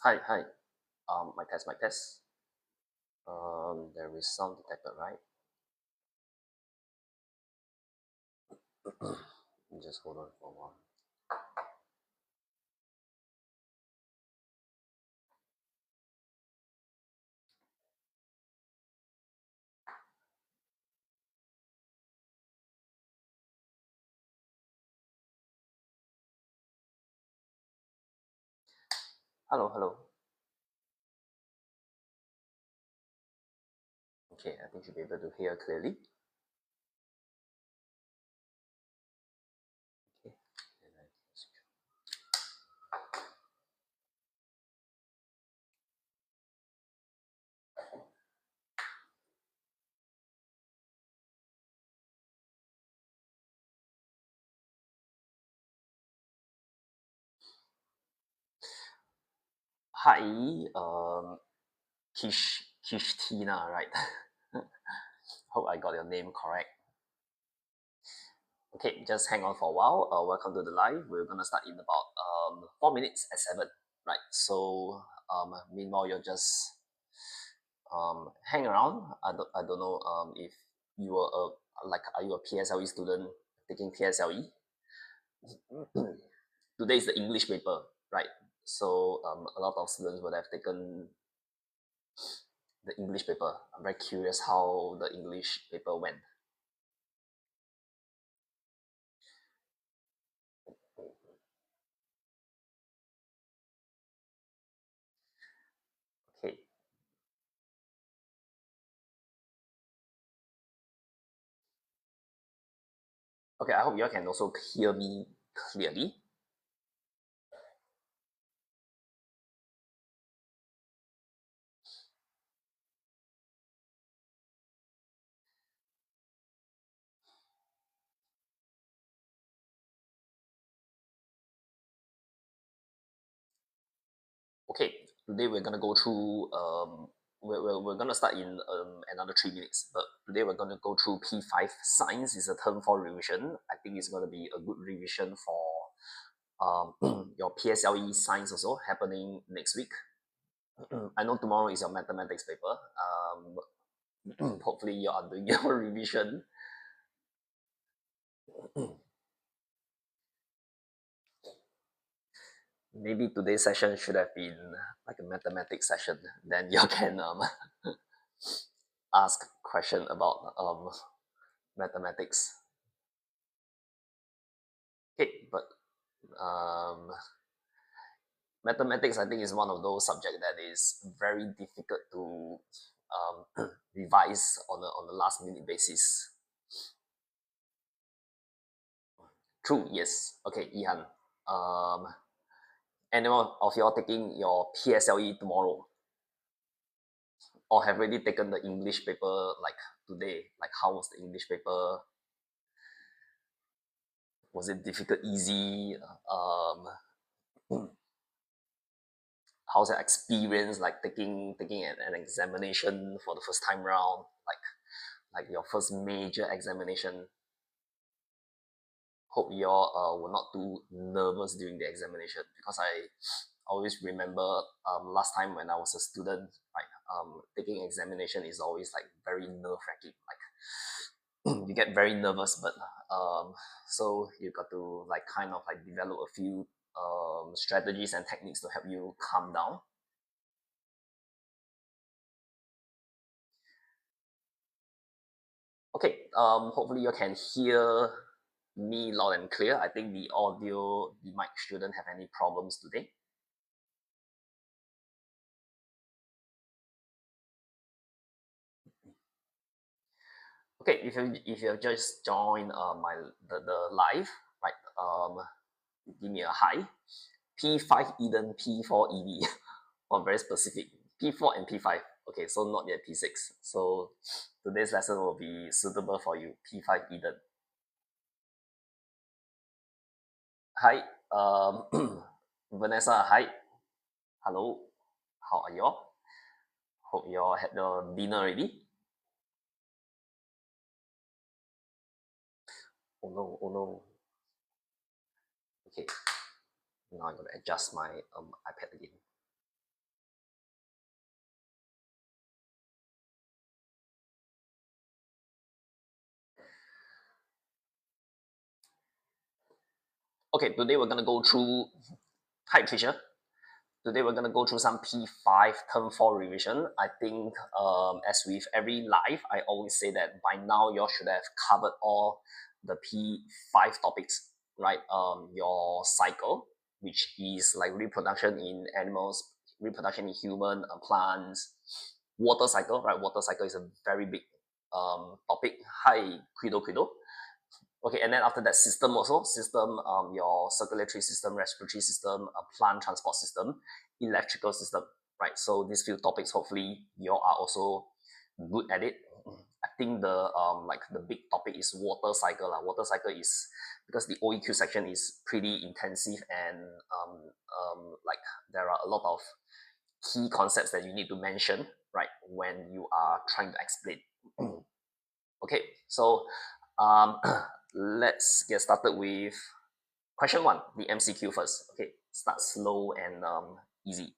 Hi, hi. My test, my test. There is sound detected, right? Just hold on for a while. Hello, hello. Okay, I think you'll be able to hear clearly. Okay. Hi, Tina, right? Hope I got your name correct. Okay, just hang on for a while. Welcome to the live. We're gonna start in about 4 minutes at 7. Right. So meanwhile you're just hang around. I don't know if you were are you a PSLE student taking PSLE? Today is the English paper, right? So a lot of students would have taken the English paper. I'm very curious how the English paper went. Okay. Okay, I hope you all can also hear me clearly. Okay, today we're gonna go through we're gonna start in another 3 minutes, but today we're gonna go through P5 science is a term for revision. I think it's gonna be a good revision for your PSLE science also happening next week. I know tomorrow is your mathematics paper. Hopefully you are doing your revision. Maybe today's session should have been like a mathematics session. Then you can ask question about mathematics. Okay, but um, mathematics I think is one of those subjects that is very difficult to revise on a last minute basis. True, yes. Okay, Ihan. Anyone of you all taking your PSLE tomorrow? Or have already taken the English paper like today? Like how was the English paper? Was it difficult, easy? How's your experience like taking an examination for the first time round? Like your first major examination. Hope you all were not too nervous during the examination because I always remember last time when I was a student, right? Taking examination is always like very nerve wracking. Like you get very nervous, but so you got to like kind of like develop a few strategies and techniques to help you calm down. Okay, hopefully you can hear me loud and clear. I think the mic shouldn't have any problems today. Okay, if you have just joined the live, right? Give me a hi. P5 Eden, P4 EV, or very specific. P4 and P5. Okay, so not yet P6. So today's lesson will be suitable for you. P5 Eden. Hi, Vanessa. Hi, hello. How are you all? Hope you all had your dinner already. Oh no, oh no. Okay, now I'm gonna adjust my iPad again. Okay, today we're gonna go through Hi Fisher. Today we're gonna go through some P5 Term 4 revision. I think as with every live, I always say that by now you all should have covered all the P5 topics, right? Your cycle, which is like reproduction in animals, reproduction in human, plants, water cycle, right? Water cycle is a very big topic. Hi, Quido. Okay, and then after that, system also, system, your circulatory system, respiratory system, plant transport system, electrical system, right? So these few topics, hopefully you are also good at it. I think the like the big topic is water cycle. Water cycle is because the OEQ section is pretty intensive and like there are a lot of key concepts that you need to mention, right, when you are trying to explain. Okay, so um, let's get started with question 1, the MCQ first. Okay, start slow and easy.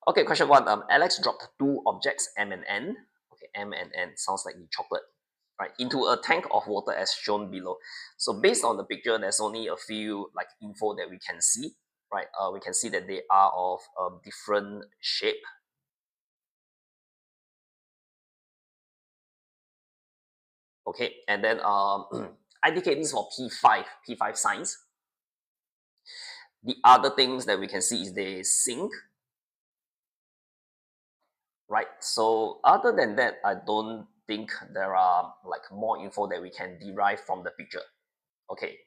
Okay, question 1. Alex dropped 2 objects M and N. Okay, M and N sounds like the chocolate, right, into a tank of water as shown below. So based on the picture, there's only a few like info that we can see, right? We can see that they are of different shape. Okay, and then indicate this for P5 science. The other things that we can see is they sync, right? So other than that, I don't think there are like more info that we can derive from the picture. Okay,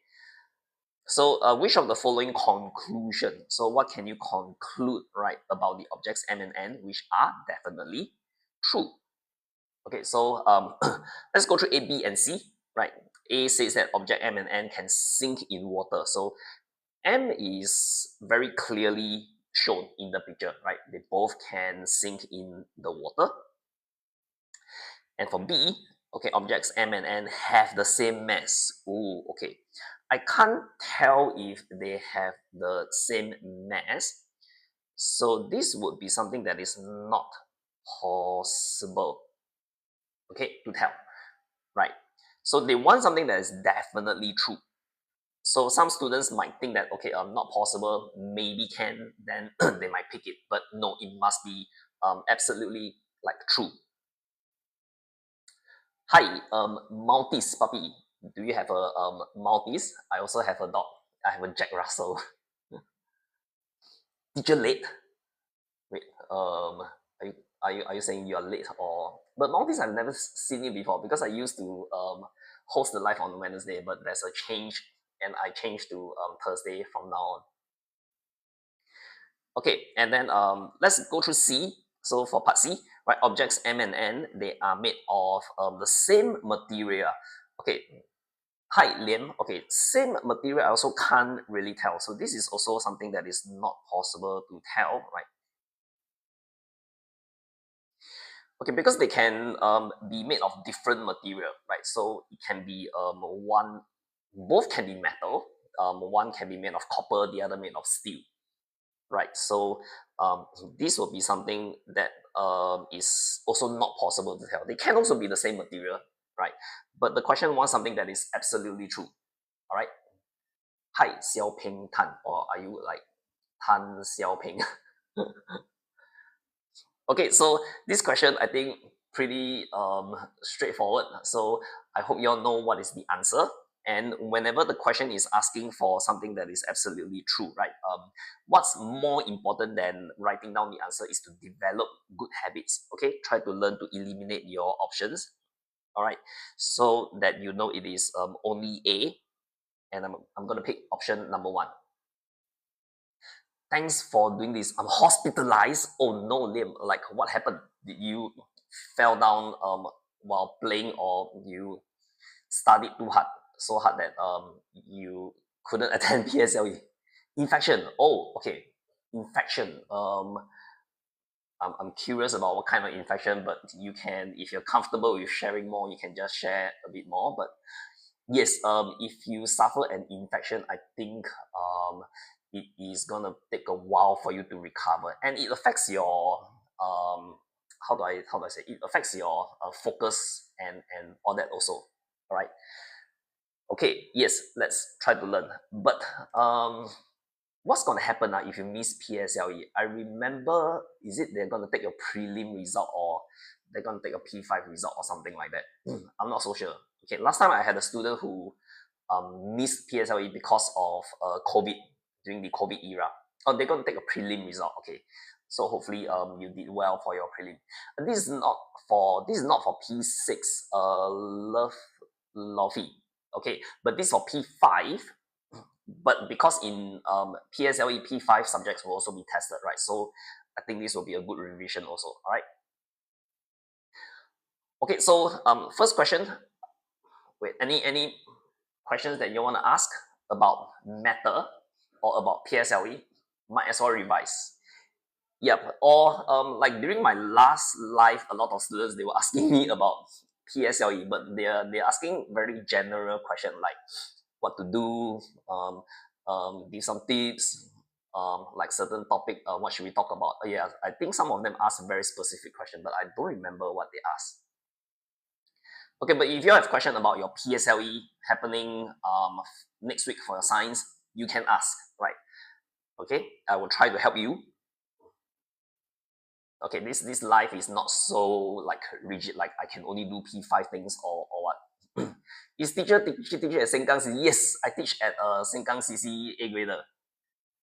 so which of the following conclusion? So what can you conclude, right, about the objects M and N, which are definitely true? Okay, so let's go through A, B, and C, right? A says that object M and N can sink in water. So M is very clearly shown in the picture, right? They both can sink in the water. And for B, okay, objects M and N have the same mass. Ooh, okay. I can't tell if they have the same mass. So this would be something that is not possible, okay, to tell, right? So they want something that is definitely true. So some students might think that, okay, not possible, maybe can, then they might pick it. But no, it must be absolutely like true. Hi, Maltese puppy. Do you have a Maltese? I also have a dog. I have a Jack Russell. Teacher late? Wait, are you saying you are late or? But Maltese I've never seen it before because I used to host the live on Wednesday, but there's a change and I changed to Thursday from now on. Okay, and then let's go through C. So for part C, right, objects M and N, they are made of the same material. Okay, hi Liam. Okay, same material I also can't really tell. So this is also something that is not possible to tell, right? Okay, because they can be made of different material, right? So it can be both can be metal. One can be made of copper, the other made of steel, right? So this will be something that is also not possible to tell. They can also be the same material, right? But the question wants something that is absolutely true. All right. Hi, Xiaoping Tan, or are you like Tan Xiaoping? Okay, so this question I think pretty straightforward. So I hope you all know what is the answer. And whenever the question is asking for something that is absolutely true, right? What's more important than writing down the answer is to develop good habits. Okay, try to learn to eliminate your options. All right, so that you know it is only A, and I'm gonna pick option number 1. Thanks for doing this. I'm hospitalized. Oh no, Liam, like what happened? Did you fell down while playing, or you studied too hard, so hard that you couldn't attend PSLE? Infection. Oh, okay. Infection. I'm curious about what kind of infection, but you can, if you're comfortable with sharing more, you can just share a bit more. But yes, if you suffer an infection, I think it is gonna take a while for you to recover, and it affects your how do I say, it affects your focus and all that also. All right. Okay, yes, let's try to learn. But what's gonna happen if you miss PSLE? I remember, is it they're gonna take your prelim result or they're gonna take a P5 result or something like that? I'm not so sure. Okay, last time I had a student who missed PSLE because of COVID, during the COVID era. Oh, they're gonna take a prelim result. Okay, so hopefully you did well for your prelim. And this is not for P6 love lovey. Okay, but this is for P5. But because in PSLE P5 subjects will also be tested, right? So I think this will be a good revision also. All right. Okay, so first question. Wait, any questions that you want to ask about matter or about PSLE? Might as well revise. Yep. Or like during my last live, a lot of students they were asking me about PSLE, but they're asking very general question like what to do, give some tips, like certain topic, what should we talk about? Yeah, I think some of them asked a very specific question, but I don't remember what they asked. Okay, but if you have question about your PSLE happening next week for your science, you can ask, right? Okay, I will try to help you. Okay, this life is not so like rigid, like I can only do P5 things or what. Is teacher at Sengkang CC? Yes, I teach at Sengkang CC AGrader.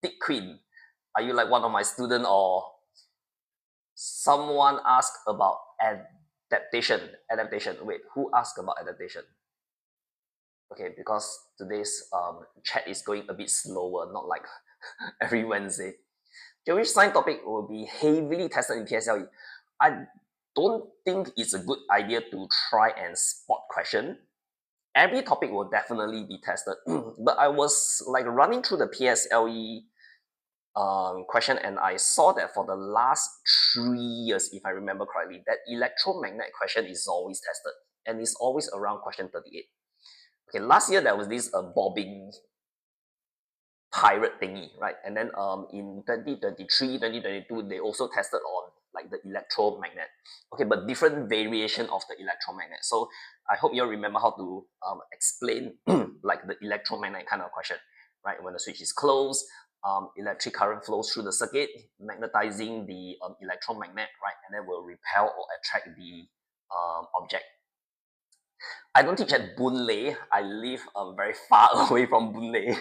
Dick Queen, are you like one of my student or someone asked about adaptation? Wait, who asked about adaptation? Okay, because today's chat is going a bit slower, not like every Wednesday. Okay, which science topic will be heavily tested in PSLE? I don't think it's a good idea to try and spot question. Every topic will definitely be tested, but I was like running through the PSLE question and I saw that for the last 3 years, if I remember correctly, that electromagnet question is always tested and it's always around question 38. Okay, last year there was this bobbing pirate thingy, right? And then in 2023, 2022, they also tested on like the electromagnet. Okay, but different variation of the electromagnet. So I hope you remember how to explain like the electromagnet kind of question, right? When the switch is closed, electric current flows through the circuit, magnetizing the electromagnet, right? And then will repel or attract the object. I don't teach at Boon Lay. I live very far away from Boon Lay.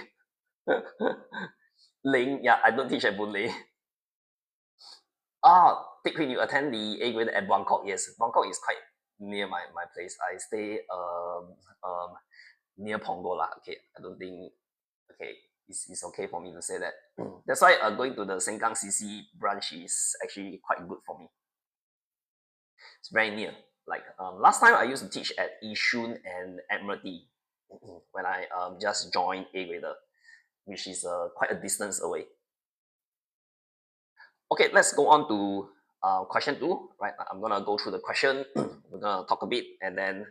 Ling, yeah, I don't teach at Boon Lay. Dick, when you attend the AGrader at Bangkok, yes, Bangkok is quite near my place. I stay near Punggol lah. Okay, I don't think it's okay for me to say that. That's why going to the Sengkang CC branch is actually quite good for me. It's very near. Like last time I used to teach at Yishun and Admiralty when I just joined AGrader, which is quite a distance away. Okay, let's go on to question 2, right? I'm gonna go through the question, we're gonna talk a bit, and then,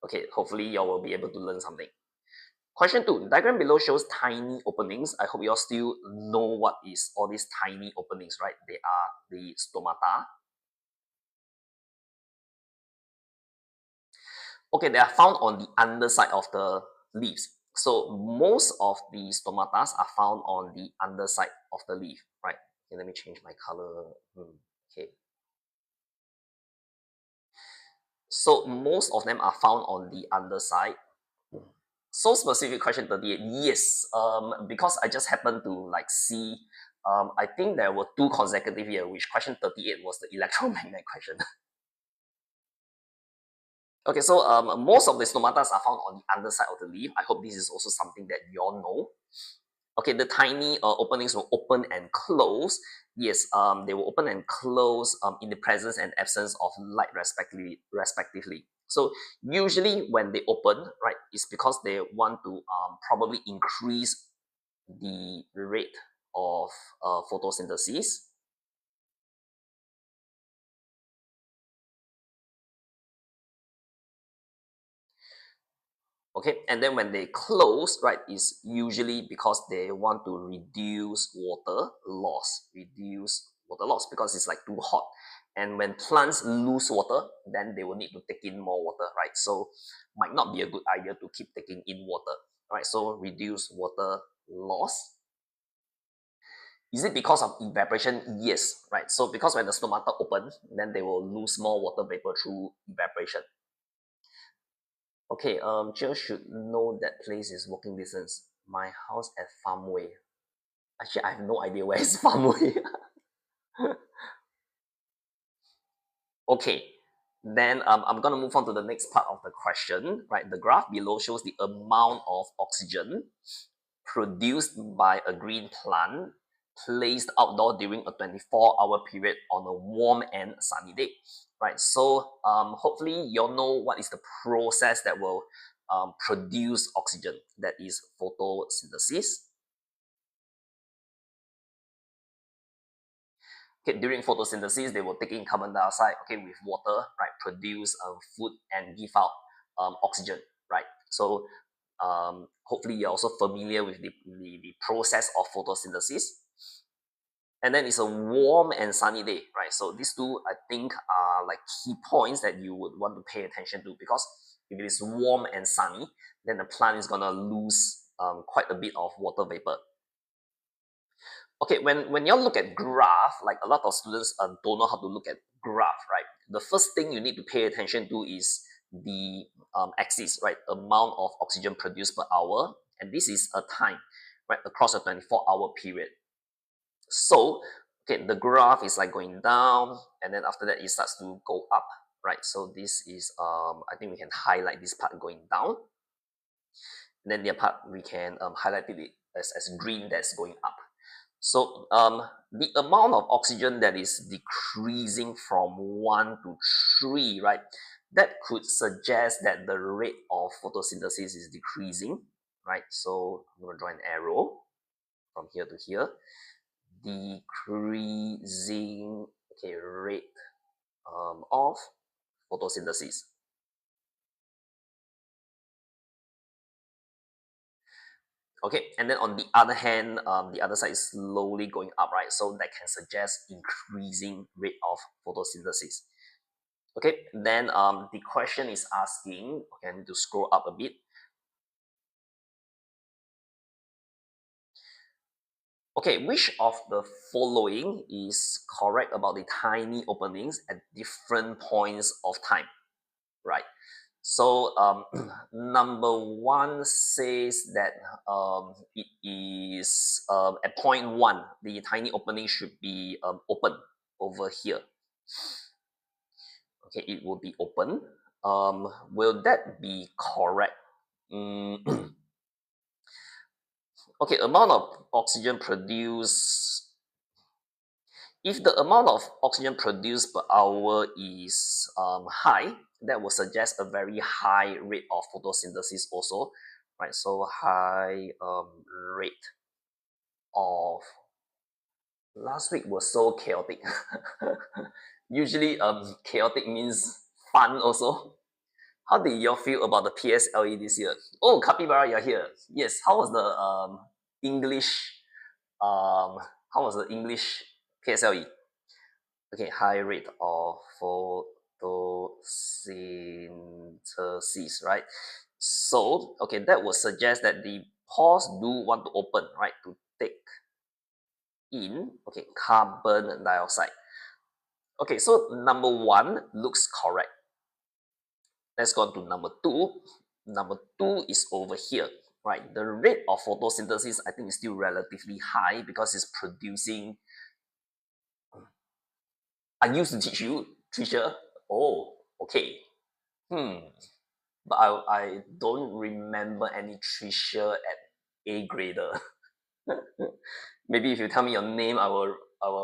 okay, hopefully you all will be able to learn something. Question 2, diagram below shows tiny openings. I hope you all still know what is all these tiny openings, right? They are the stomata. Okay, they are found on the underside of the leaves. So most of the stomatas are found on the underside of the leaf, right? Okay, let me change my color. Okay. So most of them are found on the underside. So specific question 38, yes. Because I just happened to like see, I think there were 2 consecutive here, which question 38 was the electromagnet question. Okay, so most of the stomatas are found on the underside of the leaf. I hope this is also something that you all know. Okay, the tiny openings will open and close. Yes, they will open and close in the presence and absence of light respectively. So usually when they open, right, it's because they want to probably increase the rate of photosynthesis. Okay, and then when they close, right, is usually because they want to reduce water loss because it's like too hot. And when plants lose water, then they will need to take in more water, right? So might not be a good idea to keep taking in water, right? So reduce water loss. Is it because of evaporation? Yes, right? So because when the stomata open, then they will lose more water vapor through evaporation. Okay, Jill should know that place is walking distance. My house at Farmway. Actually, I have no idea where is Farmway. Okay, then I'm gonna move on to the next part of the question, right? The graph below shows the amount of oxygen produced by a green plant placed outdoor during a 24-hour period on a warm and sunny day, right? So hopefully you'll know what is the process that will produce oxygen, that is photosynthesis. Okay, during photosynthesis, they will take in carbon dioxide, okay, with water, right, produce food and give out oxygen, right? So hopefully you're also familiar with the process of photosynthesis. And then it's a warm and sunny day, right? So these two, I think, are like key points that you would want to pay attention to, because if it is warm and sunny, then the plant is gonna lose quite a bit of water vapor. Okay, when you look at graph, like a lot of students don't know how to look at graph, right? The first thing you need to pay attention to is the axis, right? Amount of oxygen produced per hour, and this is a time, right, across a 24-hour period. So, okay, the graph is like going down, and then after that it starts to go up, right? So this is, I think we can highlight this part going down. And then the part we can highlight it as green, that's going up. So the amount of oxygen that is decreasing from 1 to 3, right? That could suggest that the rate of photosynthesis is decreasing, right? So I'm going to draw an arrow from here to here. Decreasing, okay, rate of photosynthesis. Okay, and then on the other hand, the other side is slowly going up, right? So that can suggest increasing rate of photosynthesis. Okay, then the question is asking, okay, I need to scroll up a bit. Okay, which of the following is correct about the tiny openings at different points of time, right? So number one says that it is at point one, the tiny opening should be open over here. Okay, it will be open. Will that be correct? Okay, amount of oxygen produced. If the amount of oxygen produced per hour is high, that will suggest a very high rate of photosynthesis also, right? So high rate of, last week was so chaotic. Usually chaotic means fun also. How did you all feel about the PSLE this year? Oh, Capybara, you're here. Yes, how was the English, how was the English PSLE? Okay, high rate of photosynthesis, right? So, okay, that would suggest that the pores do want to open, right, to take in, okay, carbon dioxide. Okay, so number one looks correct. Let's go on to number two. Number two is over here, right? The rate of photosynthesis, I think, is still relatively high because it's producing. I used to teach you, Trisha. Oh, okay. But I don't remember any Trisha at AGrader. Maybe if you tell me your name, I will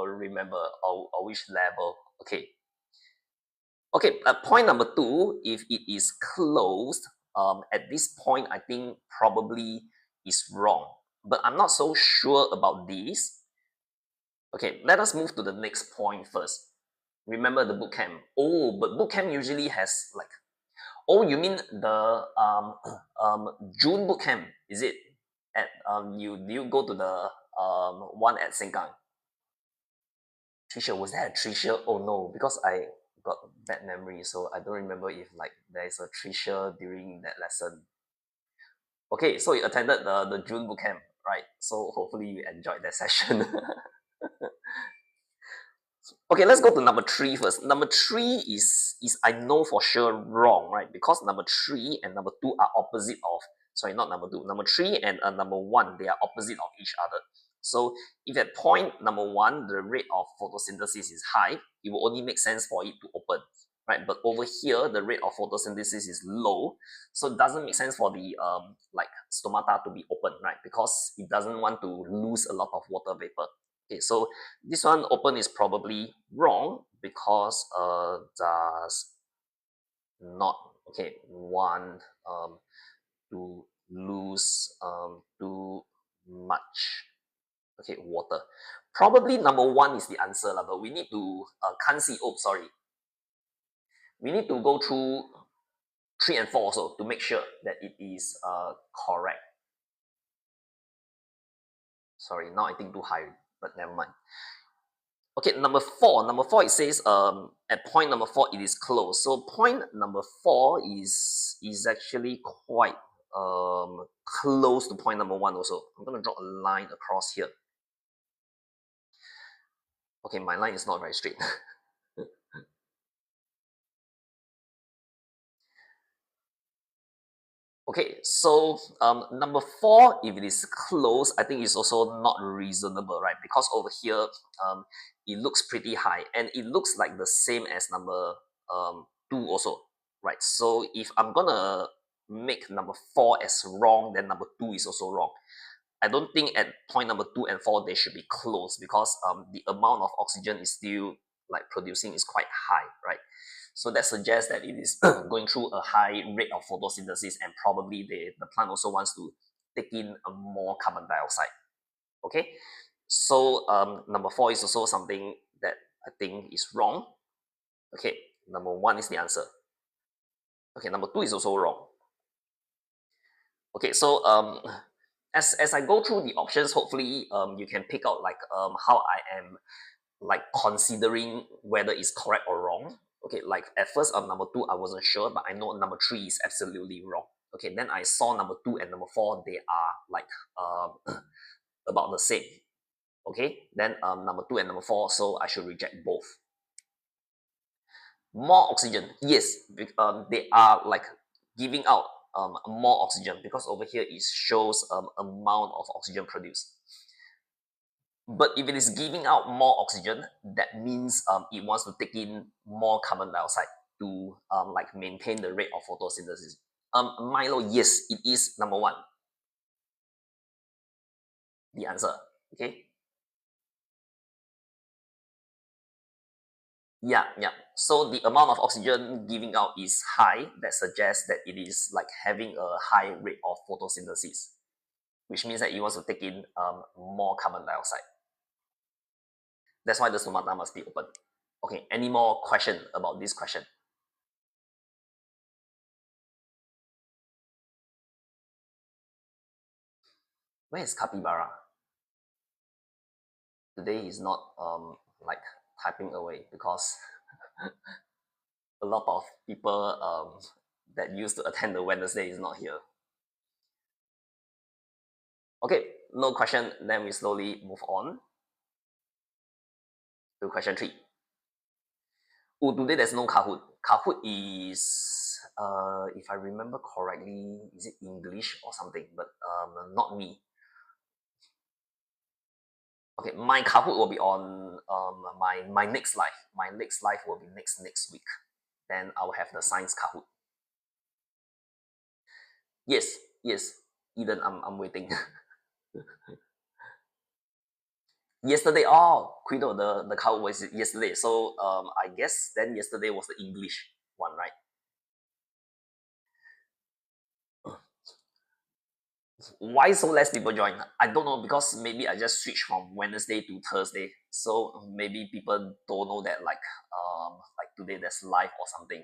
remember, or which level. Okay. Okay, point number two, if it is closed, at this point, I think probably is wrong. But I'm not so sure about this. Okay, let us move to the next point first. Remember the bootcamp. Oh, but bootcamp usually has like, oh, you mean the June bootcamp? Is it at you go to the one at Sengkang? Tricia, was that a Tricia? Oh no, because I got bad memory, so I don't remember if like there is a Tricia during that lesson. Okay, so you attended the June boot camp, right? So hopefully you enjoyed that session. Okay, let's go to number three first. Number three is I know for sure wrong, right? Because number three and number two are opposite of, sorry, not number two. Number three and number one, they are opposite of each other. So if at point number one, the rate of photosynthesis is high, it will only make sense for it to open, right? But over here, the rate of photosynthesis is low, so it doesn't make sense for the like stomata to be open, right? Because it doesn't want to lose a lot of water vapor. Okay, so this one open is probably wrong because does not want to lose too much water. Probably number one is the answer lah, but we need to can't see. Oh, sorry. We need to go through three and four also to make sure that it is correct. Sorry, now I think too high, but never mind. Okay, number four. Number four, it says at point number four it is closed. So point number four is actually quite close to point number one also. I'm gonna draw a line across here. Okay, my line is not very straight. Okay, so number four, if it is close, I think it's also not reasonable, right? Because over here, it looks pretty high, and it looks like the same as number two also, right? So if I'm gonna make number four as wrong, then number two is also wrong. I don't think at point number two and four they should be close because the amount of oxygen is still like producing is quite high, right? So that suggests that it is going through a high rate of photosynthesis, and probably the plant also wants to take in more carbon dioxide. Okay, so number four is also something that I think is wrong. Okay, number one is the answer. Okay, number two is also wrong. Okay, so as I go through the options, hopefully you can pick out like how I am like considering whether it's correct or wrong. Okay, like at first number two I wasn't sure, but I know number three is absolutely wrong. Okay, then I saw number two and number four, they are like about the same. Okay, then number two and number four, so I should reject both. More oxygen, yes, they are like giving out more oxygen because over here it shows amount of oxygen produced. But if it is giving out more oxygen, that means it wants to take in more carbon dioxide to like maintain the rate of photosynthesis. Milo, yes, it is number one. The answer. Okay. Yeah, yeah. So the amount of oxygen giving out is high. That suggests that it is like having a high rate of photosynthesis, which means that it wants to take in more carbon dioxide. That's why the stomata must be open. Okay, any more question about this question? Where is capybara? Today he's not like typing away because a lot of people that used to attend the Wednesday is not here. Okay, no question. Then we slowly move on to question three. Oh, today there's no Kahoot. Kahoot is, if I remember correctly, is it English or something? But not me. Okay, my Kahoot will be on my next live. My next live will be next week. Then I will have the science Kahoot. Yes, yes. Eden, I'm waiting. Yesterday, oh, Quido, the Kahoot was yesterday. So I guess then yesterday was the English one, right? Why so less people join? I don't know, because maybe I just switched from Wednesday to Thursday, so maybe people don't know that like today there's live or something.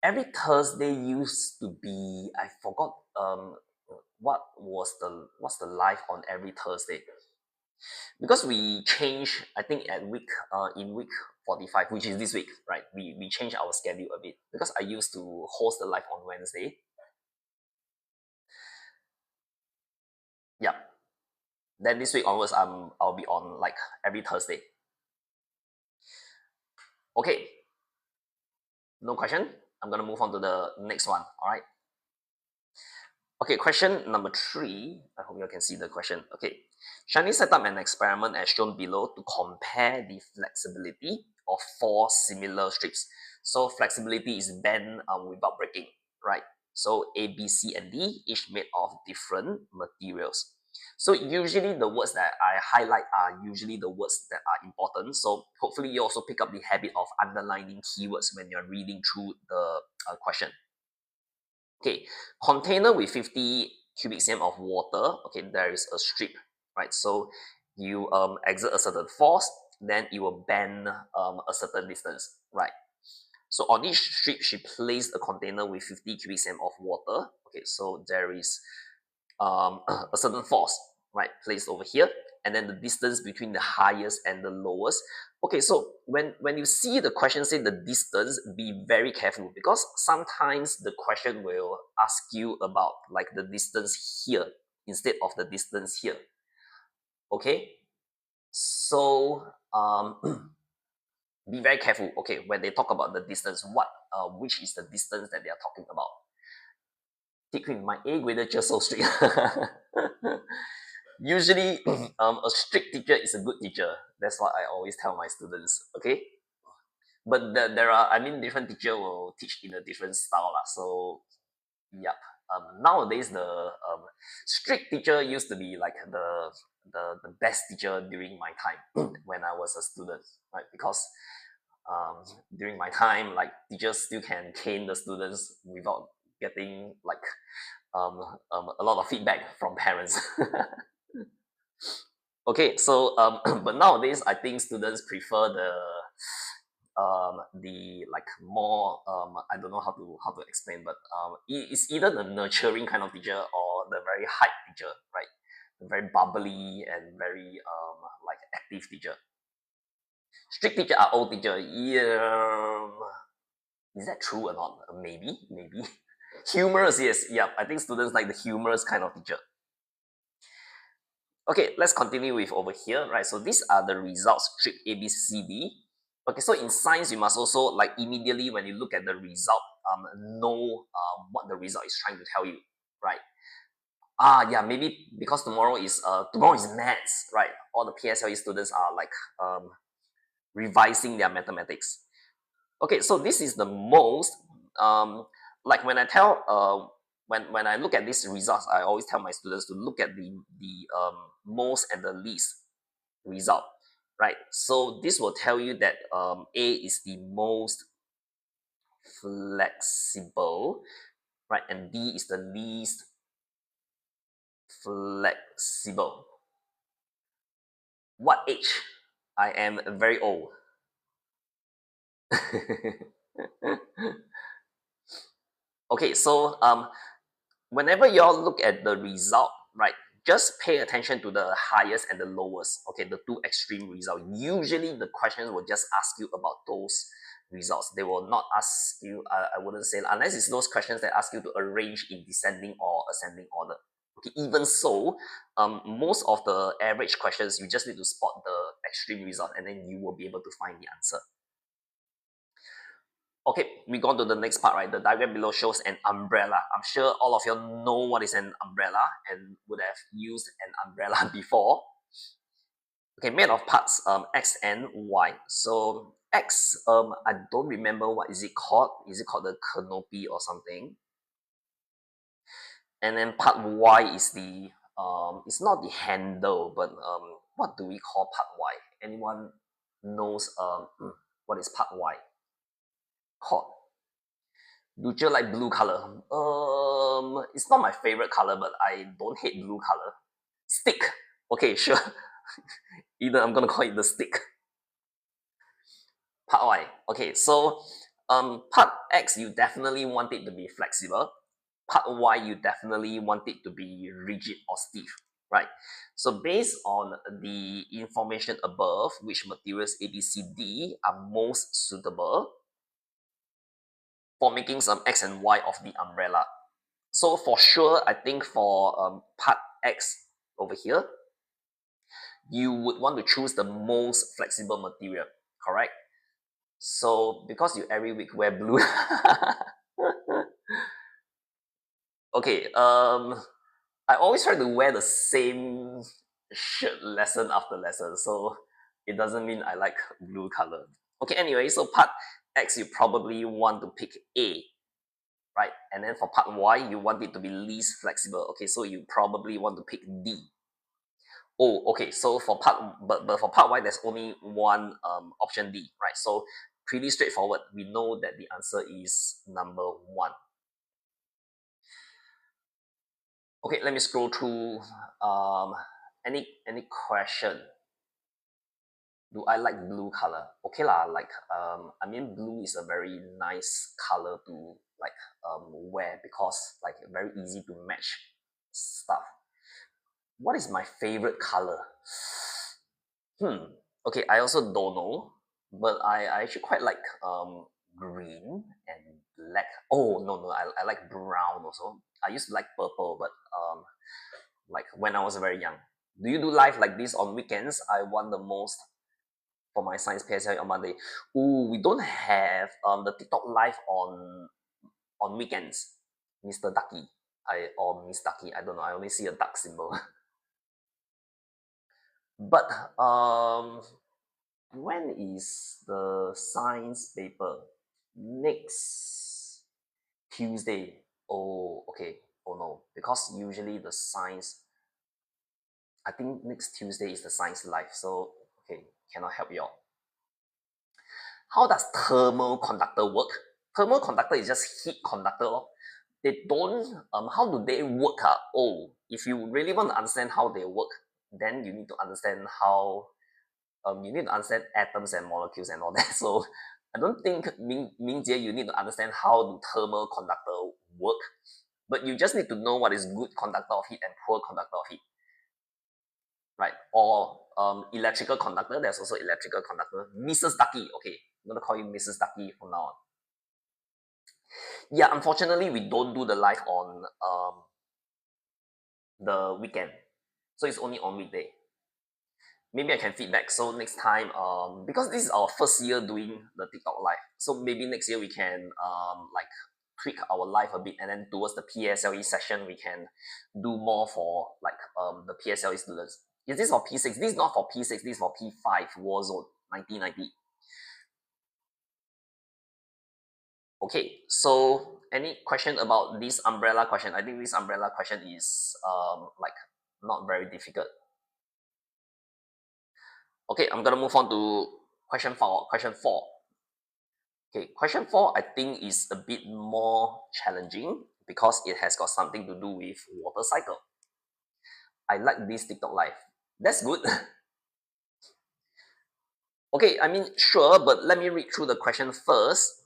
Every Thursday used to be, I forgot what's the live on every Thursday. Because we change, I think at in week 45, which is this week, right? We change our schedule a bit because I used to host the live on Wednesday. Yeah. Then this week onwards, I'll be on like every Thursday. Okay, no question. I'm gonna move on to the next one. All right. Okay, question number 3. I hope you can see the question. Okay, Shani set up an experiment as shown below to compare the flexibility of 4 similar strips. So flexibility is bend without breaking, right? So A, B, C, and D each made of different materials. So usually the words that I highlight are usually the words that are important. So hopefully you also pick up the habit of underlining keywords when you're reading through the question. Okay, container with 50 cubic cm of water. Okay, there is a strip, right? So you exert a certain force, then it will bend a certain distance, right? So on each strip, she placed a container with 50 cubic cm of water. Okay, so there is a certain force, right, placed over here, and then the distance between the highest and the lowest. Okay, so when you see the question say the distance, be very careful because sometimes the question will ask you about like the distance here instead of the distance here. Okay, so be very careful. Okay, when they talk about the distance, which is the distance that they are talking about. My AGrader just so strict. Usually, a strict teacher is a good teacher. That's what I always tell my students. Okay, but there are, I mean, different teacher will teach in a different style lah. So, yep. Nowadays the strict teacher used to be like the best teacher during my time when I was a student, right? Because during my time, like teachers still can cane the students without getting like a lot of feedback from parents. Okay, so but nowadays I think students prefer the like more I don't know how to explain, but it's either the nurturing kind of teacher or the very hype teacher, right? The very bubbly and very like active teacher. Strict teacher are old teacher. Yeah, is that true or not? Maybe. Humorous, yes. Yeah, I think students like the humorous kind of teacher. Okay, let's continue with over here, right? So these are the results, strip A, B, C, D. Okay, so in science, you must also like immediately when you look at the result, know what the result is trying to tell you, right? Yeah, maybe because tomorrow is maths, right? All the PSLE students are like revising their mathematics. Okay, so this is the most like when I tell when I look at these results, I always tell my students to look at the most and the least result, right? So this will tell you that A is the most flexible, right, and D is the least flexible. What age? I am very old. Okay, so whenever y'all look at the result, right, just pay attention to the highest and the lowest, okay, the two extreme results. Usually the questions will just ask you about those results. They will not ask you, I wouldn't say, unless it's those questions that ask you to arrange in descending or ascending order. Okay, even so, most of the average questions, you just need to spot the extreme result and then you will be able to find the answer. Okay, we go on to the next part, right? The diagram below shows an umbrella. I'm sure all of you know what is an umbrella and would have used an umbrella before. Okay, made of parts X and Y. So X, I don't remember what is it called. Is it called the canopy or something? And then part Y is the it's not the handle, but what do we call part Y? Anyone knows what is part Y called? Do you like blue color? It's not my favorite color, but I don't hate blue color. Stick. Okay, sure. Either I'm gonna call it the stick. Part Y. Okay, so part X you definitely want it to be flexible. Part Y you definitely want it to be rigid or stiff, right? So based on the information above, which materials A, B, C, D are most suitable for making some X and Y of the umbrella? So for sure, I think for part X over here, you would want to choose the most flexible material, correct? So because you every week wear blue, okay, I always try to wear the same shirt lesson after lesson, so it doesn't mean I like blue color. Okay, anyway, so part X you probably want to pick A, right? And then for part Y you want it to be least flexible. Okay, so you probably want to pick D. Oh, okay. So for part, but for part Y, there's only one option D, right? So pretty straightforward. We know that the answer is number one. Okay, let me scroll through. Any question? Do I like blue color? Okay lah, like I mean blue is a very nice color to like wear because like very easy to match stuff. What is my favorite color? Okay, I also don't know, but I actually quite like green and black. Oh no, I like brown also. I used to like purple, but like when I was very young. Do you do live like this on weekends? I want the most for my science PSL on Monday. Ooh, we don't have the TikTok live on weekends, Mr. Ducky. Or Miss Ducky, I don't know. I only see a duck symbol. But when is the science paper? Next Tuesday. Oh, okay. Oh no, because usually the science, I think next Tuesday is the science live. So, okay, cannot help you all. How does thermal conductor work? Thermal conductor is just heat conductor. They don't, how do they work? Oh, if you really want to understand how they work, then you need to understand how you need to understand atoms and molecules and all that. So I don't think Mingjie, you need to understand how the thermal conductor work, but you just need to know what is good conductor of heat and poor conductor of heat, right? Or electrical conductor. There's also electrical conductor. Mrs. Ducky, okay, I'm gonna call you Mrs. Ducky from now on. Yeah, unfortunately, we don't do the live on the weekend, so it's only on weekday. Maybe I can feedback. So next time, because this is our first year doing the TikTok live, so maybe next year we can like tweak our live a bit, and then towards the PSLE session, we can do more for like the PSLE students. Is this for P6? This is not for P6. This is for P5 Warzone 1990. Okay, so any question about this umbrella question? I think this umbrella question is like not very difficult. Okay, I'm gonna move on to question four. Question four. Okay, question four I think is a bit more challenging because it has got something to do with water cycle. I like this TikTok live. That's good. Okay, I mean sure, but let me read through the question first.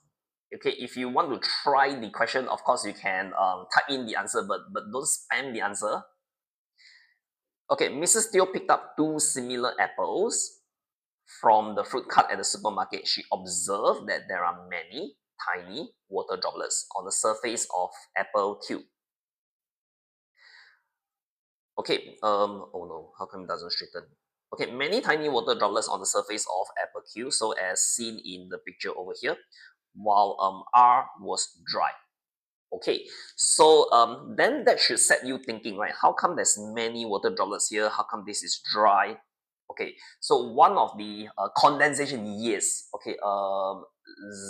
Okay, if you want to try the question, of course you can type in the answer, but don't spam the answer. Okay, Mrs. Teo picked up two similar apples from the fruit cart at the supermarket. She observed that there are many tiny water droplets on the surface of apple cube. Okay, oh no, how come it doesn't straighten? Okay, many tiny water droplets on the surface of apple cube, so as seen in the picture over here, while R was dry. Okay, so then that should set you thinking, right? How come there's many water droplets here? How come this is dry? Okay, so one of the condensation, yes. Okay,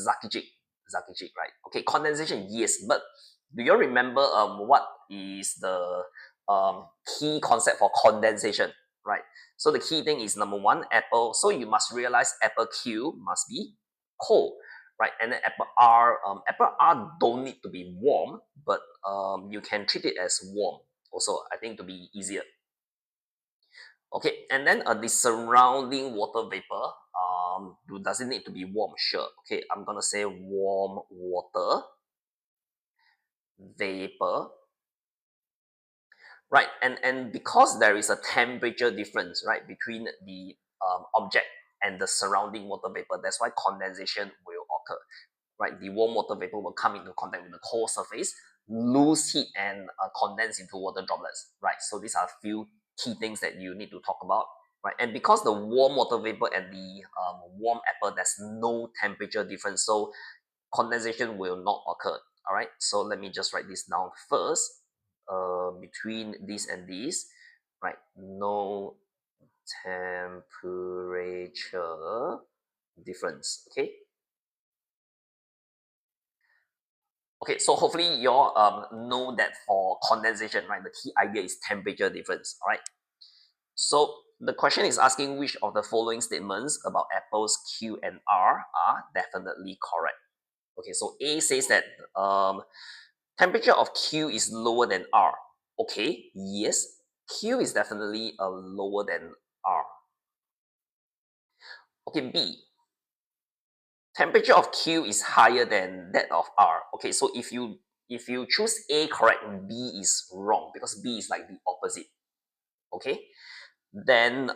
Zakijik, right? Okay, condensation, yes. But do you remember what is the key concept for condensation, right? So the key thing is number one, apple. So you must realize apple Q must be cold, right? And then apple R don't need to be warm, but you can treat it as warm also, I think, to be easier. Okay, and then the surrounding water vapor, does it need to be warm? Sure. Okay, I'm gonna say warm water vapor right? And because there is a temperature difference, right, between the object and the surrounding water vapor, that's why condensation will occur, right? The warm water vapor will come into contact with the cold surface, lose heat, and condense into water droplets, right? So these are a few key things that you need to talk about, right? And because the warm water vapor and the warm apple, there's no temperature difference, so condensation will not occur. All right, so let me just write this down first. Between this and this, right? No temperature difference. Okay. Okay, so hopefully you all know that for condensation, right, the key idea is temperature difference. All right. So the question is asking which of the following statements about apples Q and R are definitely correct. Okay, so A says that temperature of Q is lower than R. Okay, yes, Q is definitely lower than R. Okay, B, temperature of Q is higher than that of R. Okay, so if you choose A correct, B is wrong because B is like the opposite. Okay, then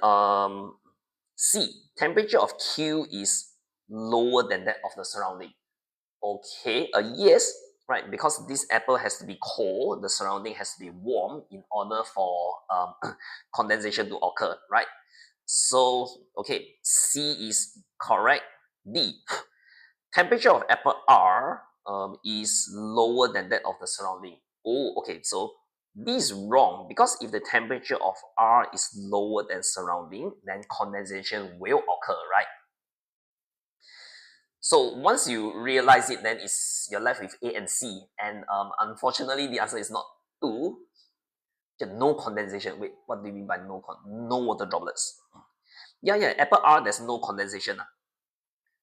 C, temperature of Q is lower than that of the surrounding. Okay, yes, right, because this apple has to be cold, the surrounding has to be warm in order for condensation to occur, right? So, okay, C is correct. D, temperature of apple R is lower than that of the surrounding. Oh, okay, so D is wrong because if the temperature of R is lower than surrounding, then condensation will occur, right? So once you realize it, then it's you're left with A and C. And unfortunately, the answer is not two. No condensation. Wait, what do you mean by no water droplets? Yeah, yeah. Apple R, there's no condensation.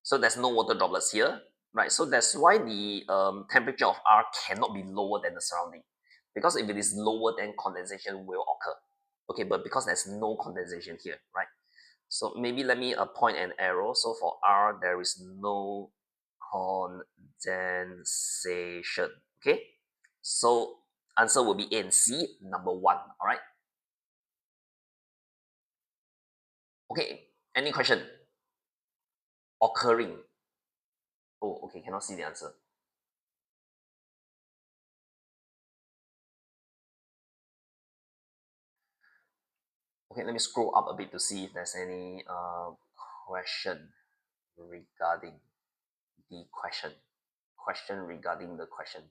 So there's no water droplets here, right? So that's why the temperature of R cannot be lower than the surrounding, because if it is lower, then condensation will occur. Okay, but because there's no condensation here, right? So maybe let me point an arrow. So for R, there is no condensation. Okay, so answer will be A and C, number one. All right. Okay, any question? Occurring. Oh, okay, cannot see the answer. Okay, let me scroll up a bit to see if there's any question regarding the question. Question regarding the question.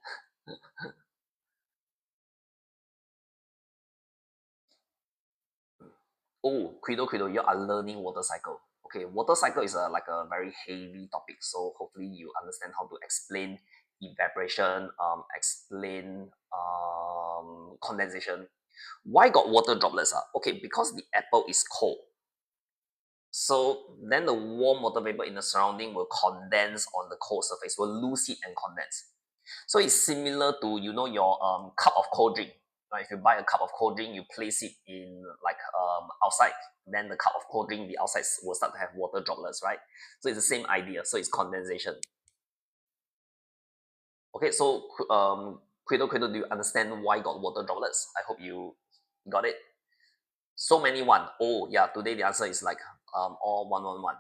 Oh, Credo, you are learning water cycle. Okay, water cycle is like a very heavy topic, so hopefully you understand how to explain evaporation, explain condensation. Why got water droplets? Okay, because the apple is cold. So then the warm water vapor in the surrounding will condense on the cold surface, will lose heat and condense. So it's similar to your cup of cold drink. Right? If you buy a cup of cold drink, you place it in like outside, then the cup of cold drink, the outside will start to have water droplets, right? So it's the same idea. So it's condensation. Okay, so Credo, do you understand why got water droplets? I hope you got it. So many one. Oh yeah, today the answer is like all one.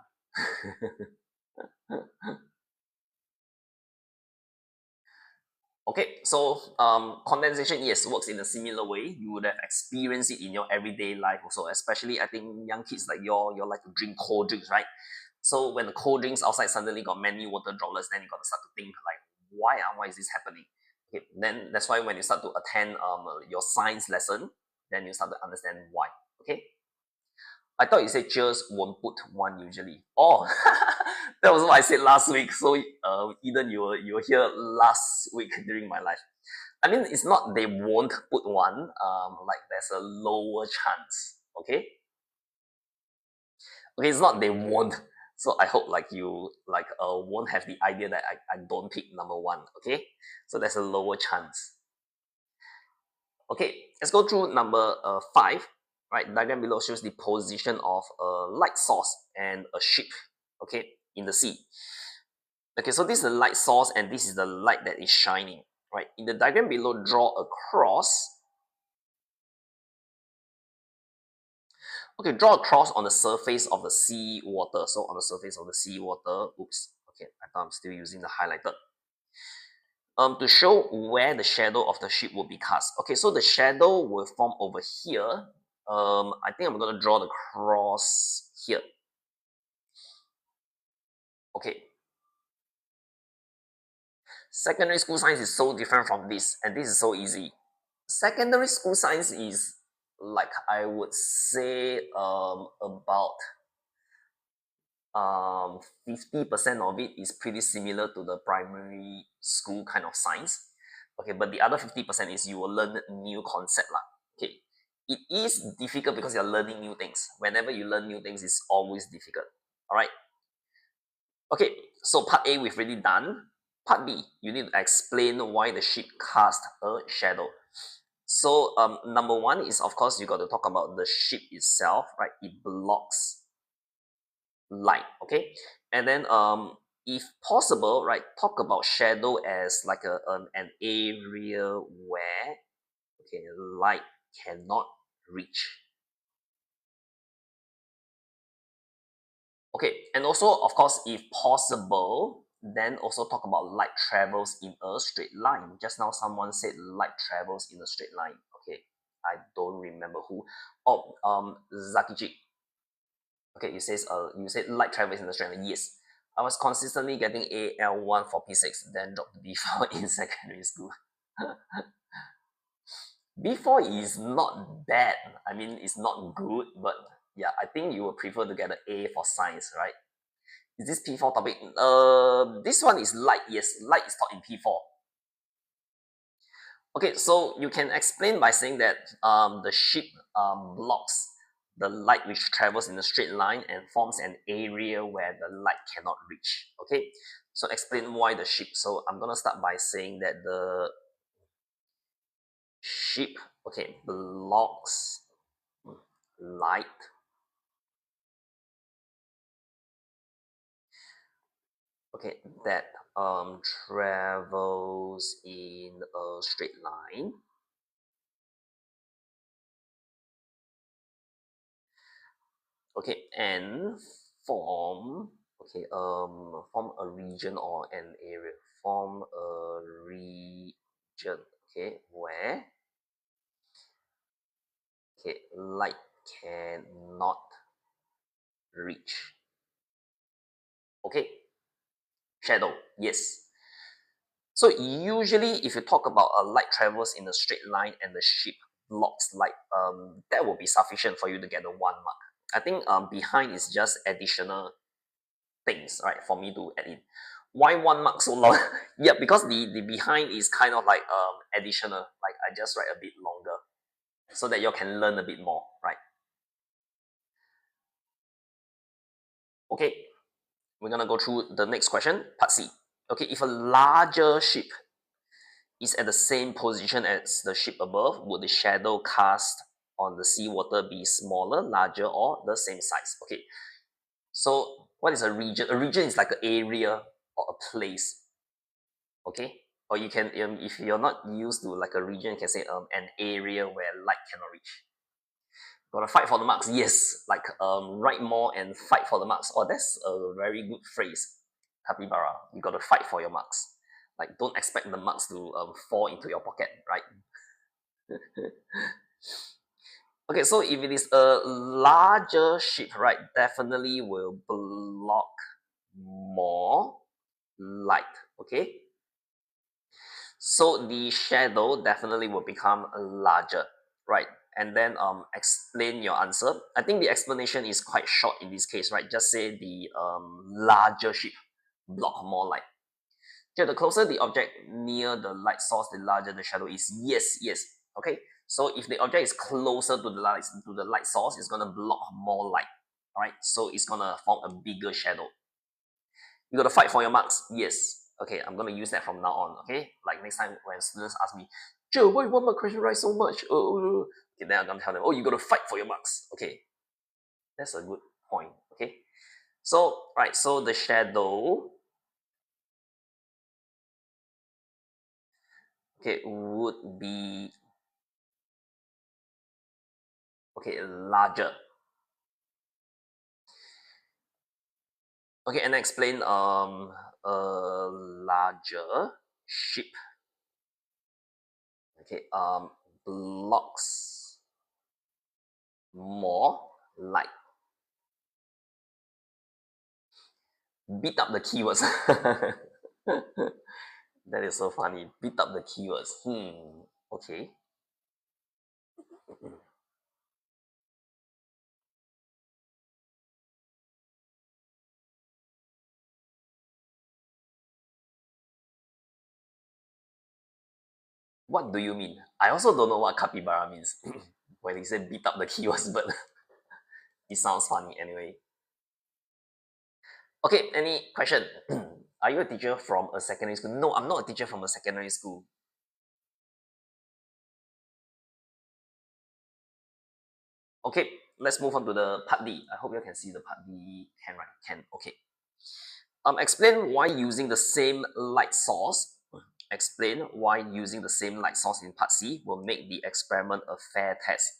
Okay, so condensation, yes, works in a similar way. You would have experienced it in your everyday life also, especially I think young kids like you like to drink cold drinks, right? So when the cold drinks outside suddenly got many water droplets, then you got to start to think like, why is this happening? Okay, then that's why when you start to attend your science lesson, then you start to understand why. Okay, I thought you said cheers won't put one usually. Oh, that was what I said last week. So Eden, you were here last week during my life. I mean, it's not they won't put one. Like there's a lower chance. Okay, okay, it's not they won't. So I hope like you like won't have the idea that I don't pick number one. Okay, so there's a lower chance. Okay, let's go through number five. Right, diagram below shows the position of a light source and a ship. Okay, in the sea. Okay, so this is the light source and this is the light that is shining. Right, in the diagram below, draw a cross Okay, draw a cross on the surface of the sea water. So on the surface of the sea water, oops, okay, I thought I'm still using the highlighter. To show where the shadow of the ship will be cast. Okay, so the shadow will form over here. I think I'm gonna draw the cross here. Okay. Secondary school science is so different from this, and this is so easy. Secondary school science is like I would say about 50% of it is pretty similar to the primary school kind of science. Okay, but the other 50% is you will learn new concept lah. Okay, it is difficult because you're learning new things. Whenever you learn new things, it's always difficult. All right. Okay, so part A we've already done. Part B, you need to explain why the ship cast a shadow. So number one is of course you got to talk about the ship itself, right? It blocks light, okay? And then if possible, right, talk about shadow as like an area where okay light cannot reach. Okay, and also of course if possible, then also talk about light travels in a straight line. Just now someone said light travels in a straight line. Okay, I don't remember who. Oh, Zakichi. Okay, you said light travels in a straight line. Yes, I was consistently getting AL1 for P6, then dropped to B4 in secondary school. B4 is not bad. I mean, it's not good, but yeah, I think you would prefer to get an A for science, right? Is this P4 topic? This one is light. Yes, light is taught in P4. Okay, so you can explain by saying that the ship blocks the light which travels in a straight line and forms an area where the light cannot reach. Okay, so explain why the ship. So I'm gonna start by saying that the ship, okay, blocks light. Okay, that travels in a straight line. Okay, and form form a region or an area. Form a region, okay, where okay light cannot reach. Okay, shadow, yes. So usually if you talk about a light travels in a straight line and the ship blocks light, that will be sufficient for you to get a 1 mark. I think behind is just additional things, right, for me to add in. Why 1 mark so long? Yeah, because the behind is kind of like additional. Like I just write a bit longer so that you can learn a bit more, right? Okay, we're gonna go through the next question, part C. Okay, if a larger ship is at the same position as the ship above, would the shadow cast on the seawater be smaller, larger, or the same size? Okay, so what is a region? A region is like an area or a place. Okay, or you can if you're not used to like a region, you can say an area where light cannot reach. Gotta fight for the marks. Yes, like write more and fight for the marks. Oh, that's a very good phrase, capybara. You gotta fight for your marks. Like don't expect the marks to fall into your pocket, right? Okay, so if it is a larger ship, right, definitely will block more light. Okay, so the shadow definitely will become larger, right? And then explain your answer. I think the explanation is quite short in this case, right? Just say the larger ship block more light. Okay, the closer the object near the light source, the larger the shadow is. Yes, yes. Okay. So if the object is closer to the light source, it's gonna block more light. All right. So it's gonna form a bigger shadow. You gotta fight for your marks. Yes. Okay, I'm gonna use that from now on. Okay, like next time when students ask me, Joe, why you want my question right so much? Okay, then I'm gonna tell them, oh, you gotta fight for your marks. Okay, that's a good point. Okay, so right, so the shadow, okay, would be okay larger. Okay, and explain a larger ship. Okay, blocks more light. Beat up the keywords. That is so funny. Beat up the keywords. Okay. What do you mean? I also don't know what capybara means when he said beat up the keywords, but it sounds funny anyway. Okay, any question? Are you a teacher from a secondary school? No, I'm not a teacher from a secondary school. Okay, let's move on to the part D. I hope you can see the part D. Can, right? Can. Okay. Explain why using the same light source. Explain why using the same light source in part C will make the experiment a fair test.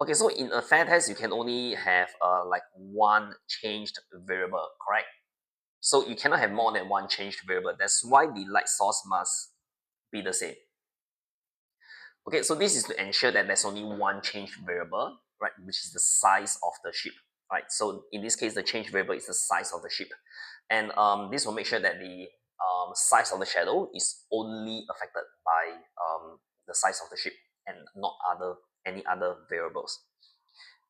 Okay, so in a fair test, you can only have like one changed variable, correct? So you cannot have more than one changed variable. That's why the light source must be the same. Okay, so this is to ensure that there's only one changed variable, right, which is the size of the ship, right? So in this case, the change variable is the size of the ship. And this will make sure that the size of the shadow is only affected by the size of the ship and not any other variables.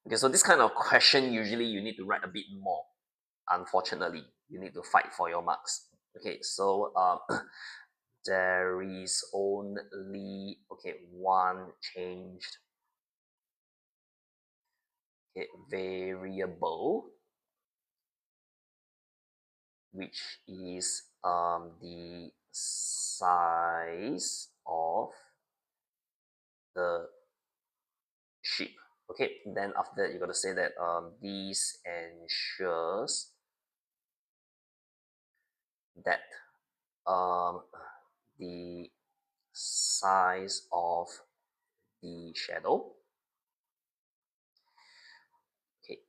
Okay, so this kind of question, usually you need to write a bit more. Unfortunately, you need to fight for your marks. Okay, so there is only one changed variable, which is the size of the ship. Okay, then after that you got to say that this ensures that um, the size of the shadow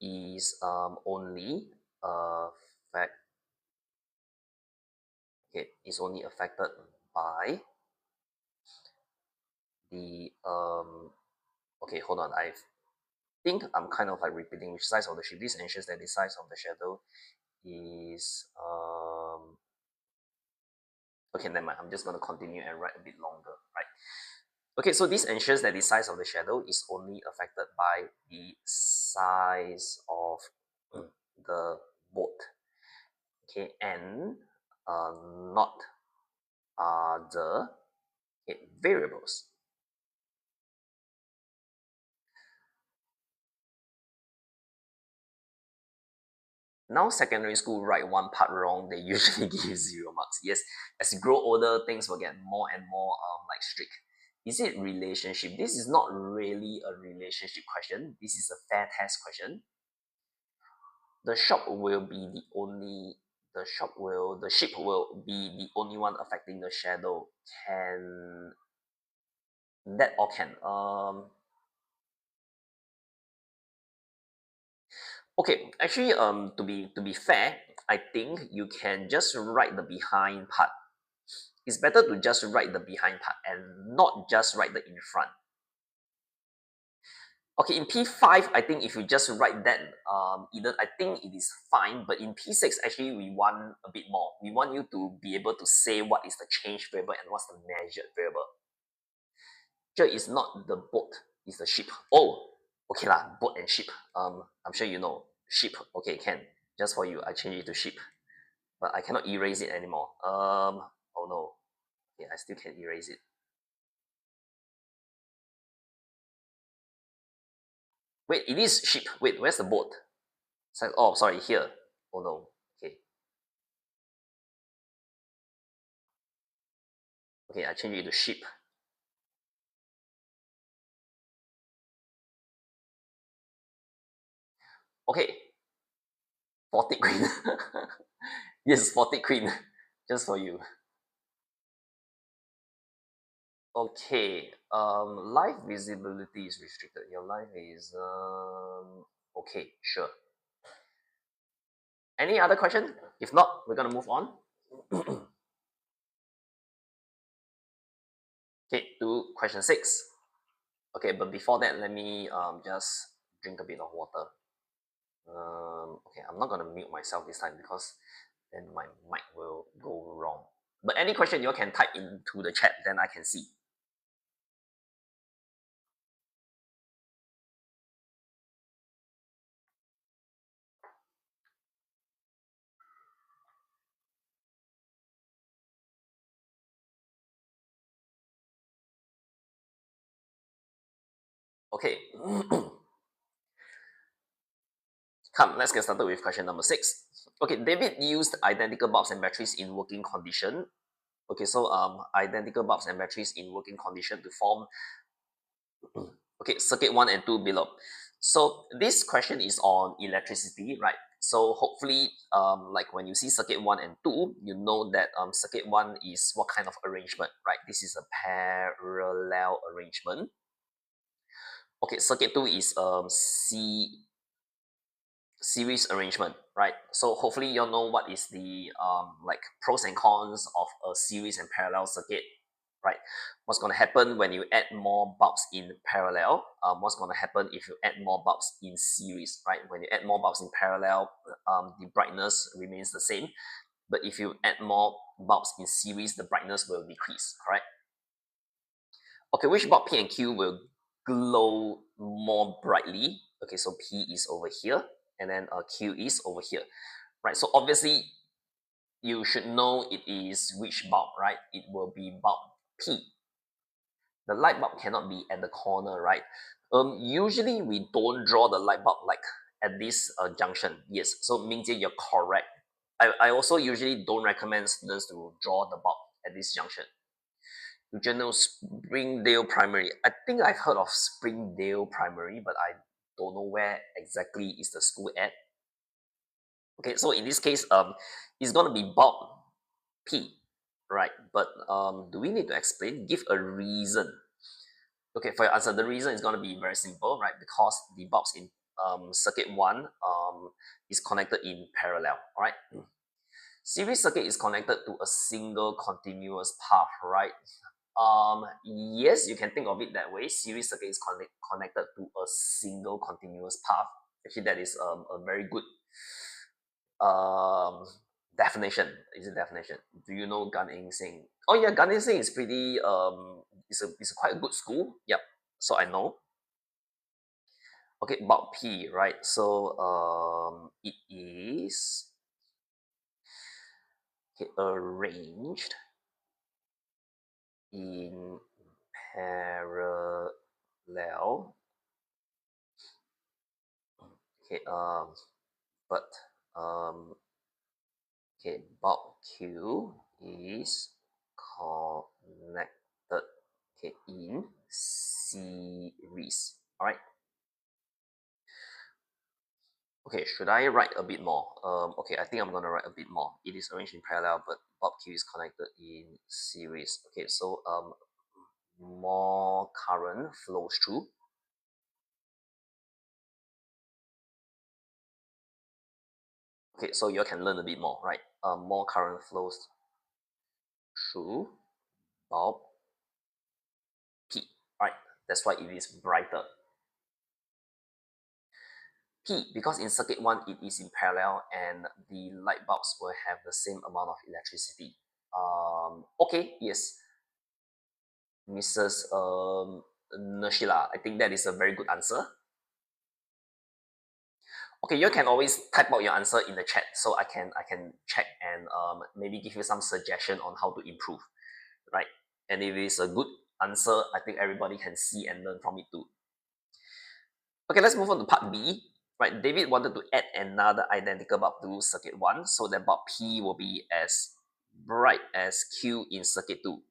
is only affect is only affected by the hold on, I think I'm kind of like repeating which size of the ship. This ensures that the size of the shadow is never mind, I'm just going to continue and write a bit longer, right? Okay, so this ensures that the size of the shadow is only affected by the size of the boat, and not other variables. Now secondary school write one part wrong, they usually give 0 marks. Yes, as you grow older, things will get more and more like strict. Is it relationship? This is not really a relationship question. This is a fair test question. The shop will be the only the ship will be the only one affecting the shadow. Can that or can okay, actually to be fair, I think you can just write the behind part. It's better to just write the behind part and not just write the in front. Okay, in P5, I think if you just write that, either I think it is fine, but in P6, actually, we want a bit more. We want you to be able to say what is the change variable and what's the measured variable. Here is not the boat, it's the ship. Oh, okay lah, boat and ship. I'm sure you know. Ship, okay, can. Just for you, I change it to ship. But I cannot erase it anymore. Oh no. Okay, I still can erase it. Wait, it is ship. Wait, where's the boat? Oh, sorry, here. Oh no. Okay. Okay, I change it to ship. Okay. Spotted queen. Yes, spotted queen. Just for you. Okay. Live visibility is restricted. Your live is okay, sure. Any other question? If not, we're gonna move on. Okay, to question 6. Okay, but before that, let me just drink a bit of water. Okay, I'm not gonna mute myself this time because then my mic will go wrong. But any question you all can type into the chat, then I can see. Okay. Come, let's get started with question number 6. Okay, David used identical bulbs and batteries in working condition. Okay, so identical bulbs and batteries in working condition to form okay, circuit 1 and 2 below. So this question is on electricity, right? So hopefully, like when you see circuit 1 and 2, you know that circuit 1 is what kind of arrangement, right? This is a parallel arrangement. Okay, circuit 2 is series arrangement, right? So hopefully you all know what is the like pros and cons of a series and parallel circuit, right? What's going to happen when you add more bulbs in parallel? What's going to happen if you add more bulbs in series, right? When you add more bulbs in parallel, the brightness remains the same. But if you add more bulbs in series, the brightness will decrease, correct? Okay, which bulb P and Q will glow more brightly? Okay, so P is over here, and then Q is over here, right? So obviously, you should know it is which bulb, right? It will be bulb P. The light bulb cannot be at the corner, right? Usually we don't draw the light bulb like at this junction. Yes, so Mingjie, you're correct. I also usually don't recommend students to draw the bulb at this junction. Regional Springdale Primary. I think I've heard of Springdale Primary, but I don't know where exactly is the school at. Okay, so in this case, it's gonna be bulb P, right? But do we need to explain? Give a reason. Okay, for your answer, the reason is going to be very simple, right? Because the bulbs in circuit 1 is connected in parallel, all right? Series circuit is connected to a single continuous path, right? Yes, you can think of it that way. Series circuit is connected to a single continuous path. Actually, that is a very good um, definition. Is it definition? Do you know Gan Eng Seng? Oh yeah, Gan Eng Seng is pretty it's a quite a good school. Yep. So I know. Okay, about P, right? So it is okay, arranged in parallel. Okay, but okay, bulb Q is connected okay in series. All right. Okay, should I write a bit more? Okay, I think I'm gonna write a bit more. It is arranged in parallel, but bulb Q is connected in series. Okay, so more current flows through. Okay, so you can learn a bit more, right? More current flows through bulb P, right? That's why it is brighter. P, because in circuit 1 it is in parallel and the light bulbs will have the same amount of electricity. Okay, yes, Mrs. Nashila, I think that is a very good answer. Okay, you can always type out your answer in the chat so I can check and maybe give you some suggestion on how to improve, right? And if it's a good answer, I think everybody can see and learn from it too. Okay, let's move on to part B. Right, David wanted to add another identical bulb to circuit 1 so that bulb P will be as bright as Q in circuit 2.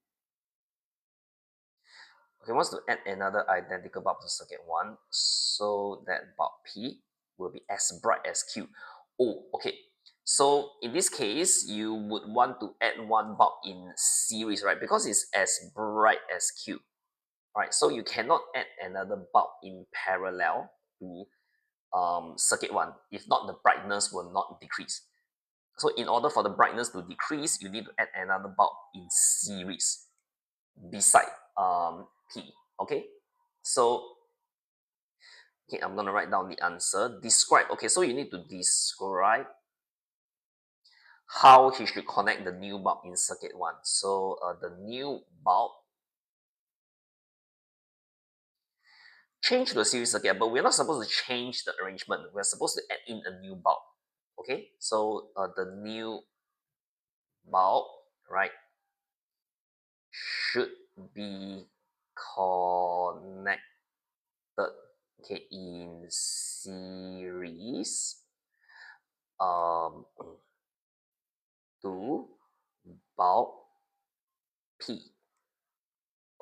Okay, wants to add another identical bulb to circuit 1 so that bulb P will be as bright as Q. Oh, okay. So in this case, you would want to add one bulb in series, right? Because it's as bright as Q. Right, so you cannot add another bulb in parallel to circuit 1. If not, the brightness will not decrease. So in order for the brightness to decrease, you need to add another bulb in series beside P. Okay, so okay, I'm gonna write down the answer. Describe. Okay, so you need to describe how he should connect the new bulb in circuit 1. So the new bulb change to a series circuit, but we're not supposed to change the arrangement. We're supposed to add in a new bulb. Okay, so the new bulb, right, should be connected, okay, in series to bulb P.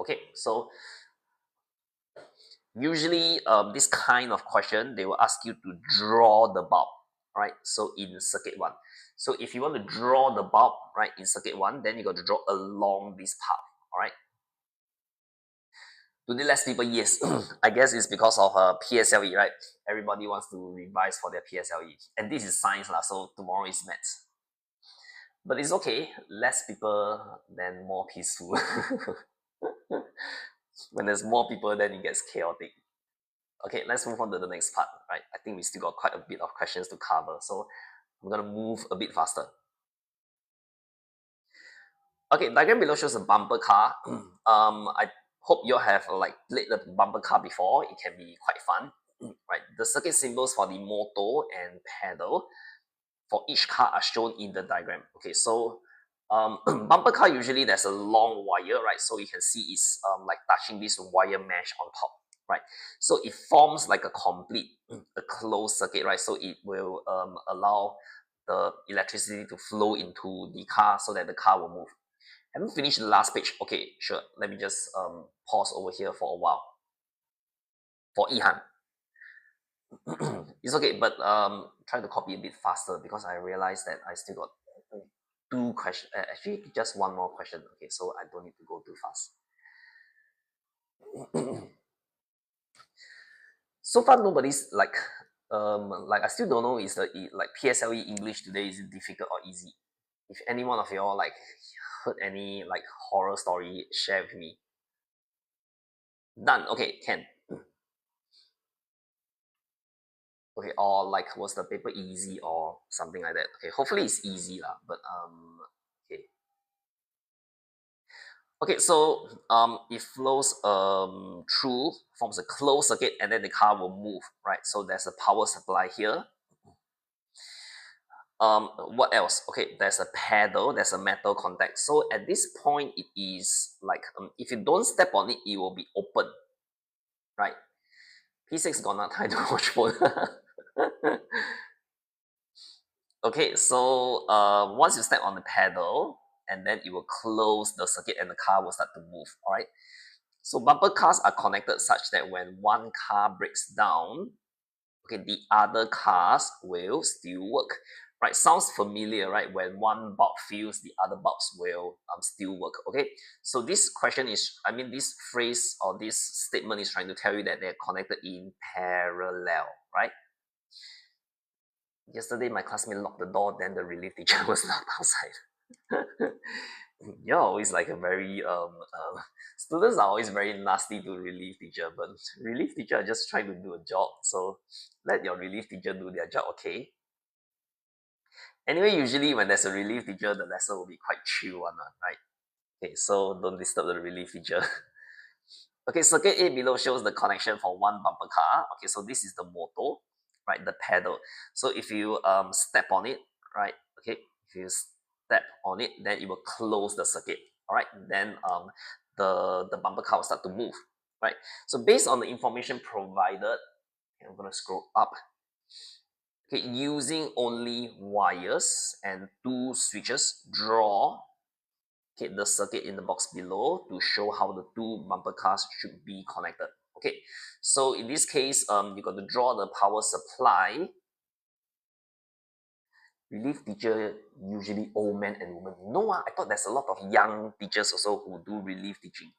Okay, so usually this kind of question, they will ask you to draw the bulb, right? So in circuit 1. So if you want to draw the bulb, right, in circuit 1, then you got to draw along this path, all right? Today less people, yes. I guess it's because of PSLE, right? Everybody wants to revise for their PSLE. And this is science, so tomorrow is maths. But it's okay, less people, then more peaceful. When there's more people, then it gets chaotic. Okay, let's move on to the next part, right? I think we still got quite a bit of questions to cover, so I'm gonna move a bit faster. Okay, diagram below shows a bumper car. I hope you have like played the bumper car before. It can be quite fun, right? The circuit symbols for the motor and pedal for each car are shown in the diagram. Okay, so bumper car, usually there's a long wire, right? So you can see it's like touching this wire mesh on top, right? So it forms like a complete, a closed circuit, right? So it will allow the electricity to flow into the car so that the car will move. Haven't finished the last page. Okay, sure. Let me just pause over here for a while. For Ihan. It's okay, but try to copy a bit faster because I realized that I still got two questions. Actually, just one more question. Okay, so I don't need to go too fast. So far, nobody's like I still don't know is the like PSLE English today is it difficult or easy? If any one of y'all like heard any like horror story, share with me. Done. Okay, can. Okay, or like was the paper easy or something like that? Okay, hopefully it's easy lah. But okay. Okay, so it flows through, forms a closed circuit, and then the car will move, right? So there's a power supply here. What else? Okay, there's a pedal, there's a metal contact. So at this point, it is like if you don't step on it, it will be open, right? P6 got not time to watch phone. Okay, so once you step on the pedal, and then it will close the circuit and the car will start to move, all right? So bumper cars are connected such that when one car breaks down, okay, the other cars will still work, right? Sounds familiar, right? When one bulb fails, the other bulbs will still work, okay? So this question is, I mean, this phrase or this statement is trying to tell you that they're connected in parallel, right? Yesterday, my classmate locked the door, then the relief teacher was not outside. You're always like a very students are always very nasty to relief teacher, but relief teacher are just trying to do a job, so let your relief teacher do their job, okay? Anyway, usually when there's a relief teacher, the lesson will be quite chill one, right? Okay, so don't disturb the relief teacher. Okay, circuit A below shows the connection for one bumper car. Okay, so this is the motor, right? The pedal. So if you step on it, right? Okay, if you step on it, then it will close the circuit. All right, then the bumper car will start to move, right? So based on the information provided, okay, I'm gonna scroll up. Okay, using only wires and two switches, draw the circuit in the box below to show how the two bumper cars should be connected. Okay, so in this case, you got to draw the power supply. Relief teacher usually old men and women. No, I thought there's a lot of young teachers also who do relief teaching.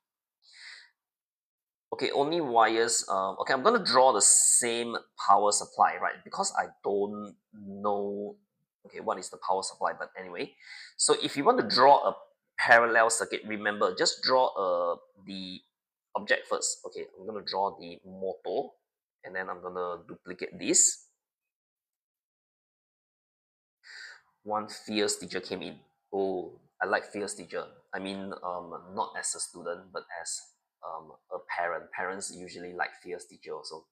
Okay, only wires. Okay, I'm gonna draw the same power supply, right? Because I don't know Okay, what is the power supply? But anyway, so if you want to draw a parallel circuit, remember, just draw the object first. Okay, I'm going to draw the motor, and then I'm going to duplicate this. One fierce teacher came in. Oh, I like fierce teacher. I mean, not as a student, but as a parent. Parents usually like fierce teacher also.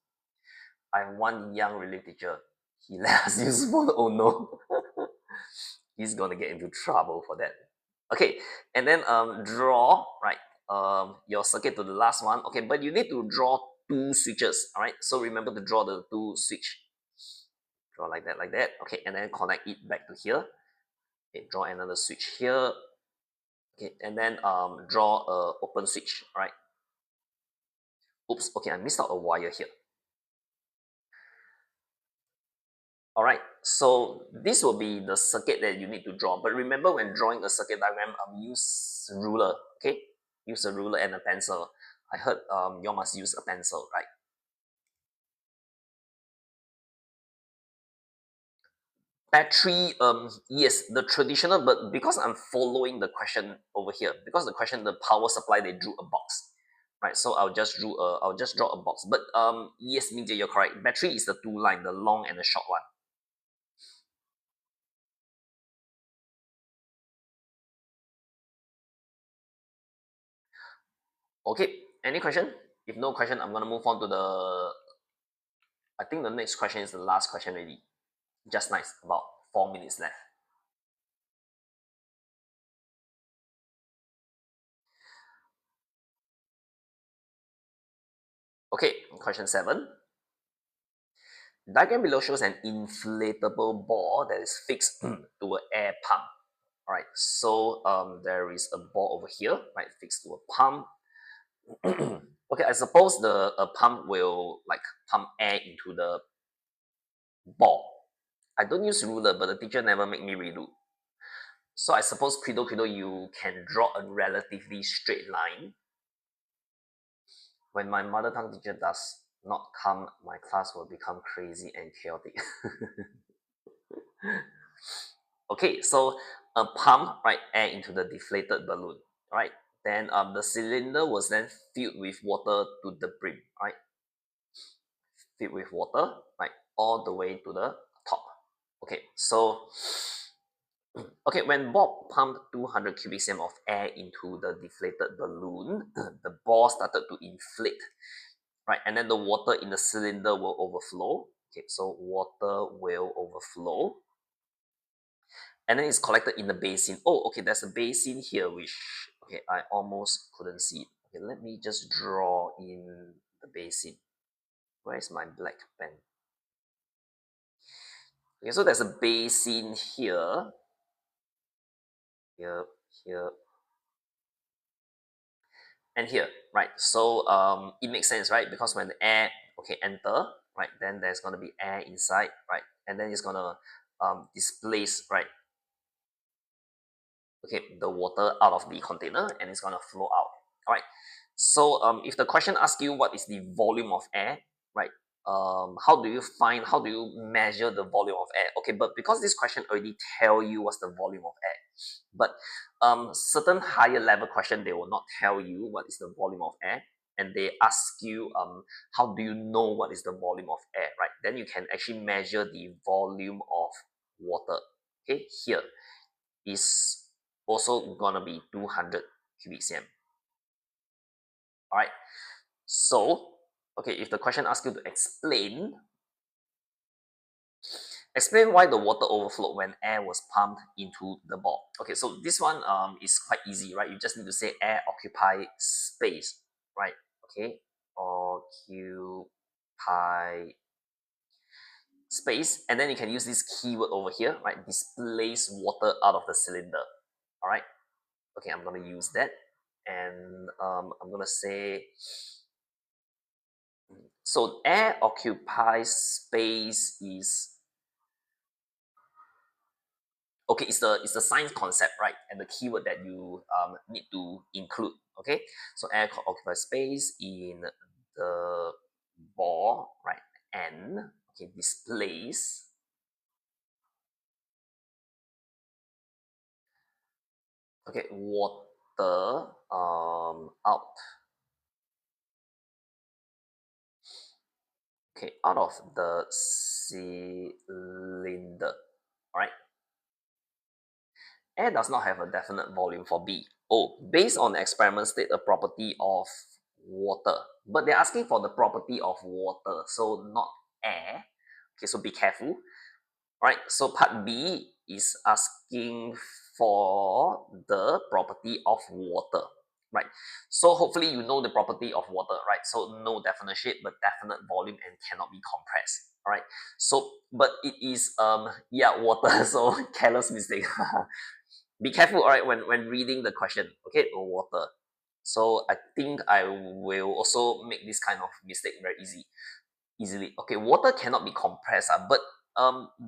I have one young relief teacher. He let us use phone. Oh no, he's gonna get into trouble for that. Okay, and then draw right your circuit to the last one. Okay, but you need to draw two switches. All right, so remember to draw the two switch. Draw like that, like that. Okay, and then connect it back to here. Okay, draw another switch here. Okay, and then draw a open switch. All right. Oops. Okay, I missed out a wire here. All right, so this will be the circuit that you need to draw. But remember, when drawing a circuit diagram, use ruler. Okay, use a ruler and a pencil. I heard you must use a pencil, right? Battery, yes, the traditional, but because I'm following the question over here, because the question, the power supply, they drew a box, right? So I'll just draw a box. But yes, Minjay, you're correct. Battery is the two line, the long and the short one. Okay, any question? If no question, I'm gonna move on to the. I think the next question is the last question already. Just nice, about 4 minutes left. Okay, question 7. Diagram below shows an inflatable ball that is fixed to an air pump. All right, so there is a ball over here, right, fixed to a pump. Okay, I suppose the pump will like pump air into the ball. I don't use ruler, but the teacher never make me redo. So I suppose Credo you can draw a relatively straight line. When my mother tongue teacher does not come, my class will become crazy and chaotic. Okay, so a pump, right, air into the deflated balloon, right? Then the cylinder was then filled with water to the brim, right? Filled with water, right, all the way to the top. Okay, so okay, when Bob pumped 200 cubic cm of air into the deflated balloon, the ball started to inflate, right? And then the water in the cylinder will overflow. Okay, so water will overflow. And then it's collected in the basin. Oh, okay, there's a basin here, which, okay, I almost couldn't see it. Okay, let me just draw in the basin. Where is my black pen? Okay, so there's a basin here, here, here, and here, right? So it makes sense, right? Because when the air, okay, enter, right, then there's gonna be air inside, right? And then it's gonna displace, right, okay, the water out of the container, and it's gonna flow out. All right. So if the question asks you what is the volume of air, right? How do you measure the volume of air? Okay, but because this question already tell you what's the volume of air, but certain higher level question, they will not tell you what is the volume of air, and they ask you how do you know what is the volume of air, right? Then you can actually measure the volume of water. Okay, here is also gonna be 200 cubic cm. All right. So, okay, if the question asks you to explain why the water overflowed when air was pumped into the ball. Okay, so this one is quite easy, right? You just need to say air occupy space, right? Okay, occupy space, and then you can use this keyword over here, right? Displace water out of the cylinder. All right. Okay, I'm gonna use that, and I'm gonna say, so air occupies space is, okay, it's the science concept, right? And the keyword that you need to include. Okay, so air occupies space in the ball, right? And okay, displace Okay, water out. Okay, out of the cylinder. All right. Air does not have a definite volume for B. Oh, based on the experiment state a property of water. But they're asking for the property of water, so not air. Okay, so be careful. Alright, so part B is asking for the property of water. Right. So hopefully you know the property of water, right? So no definite shape, but definite volume and cannot be compressed. Alright. So but it is yeah, water, so careless mistake. Be careful, all right, when reading the question. Okay, water. So I think I will also make this kind of mistake very easily. Okay, water cannot be compressed, but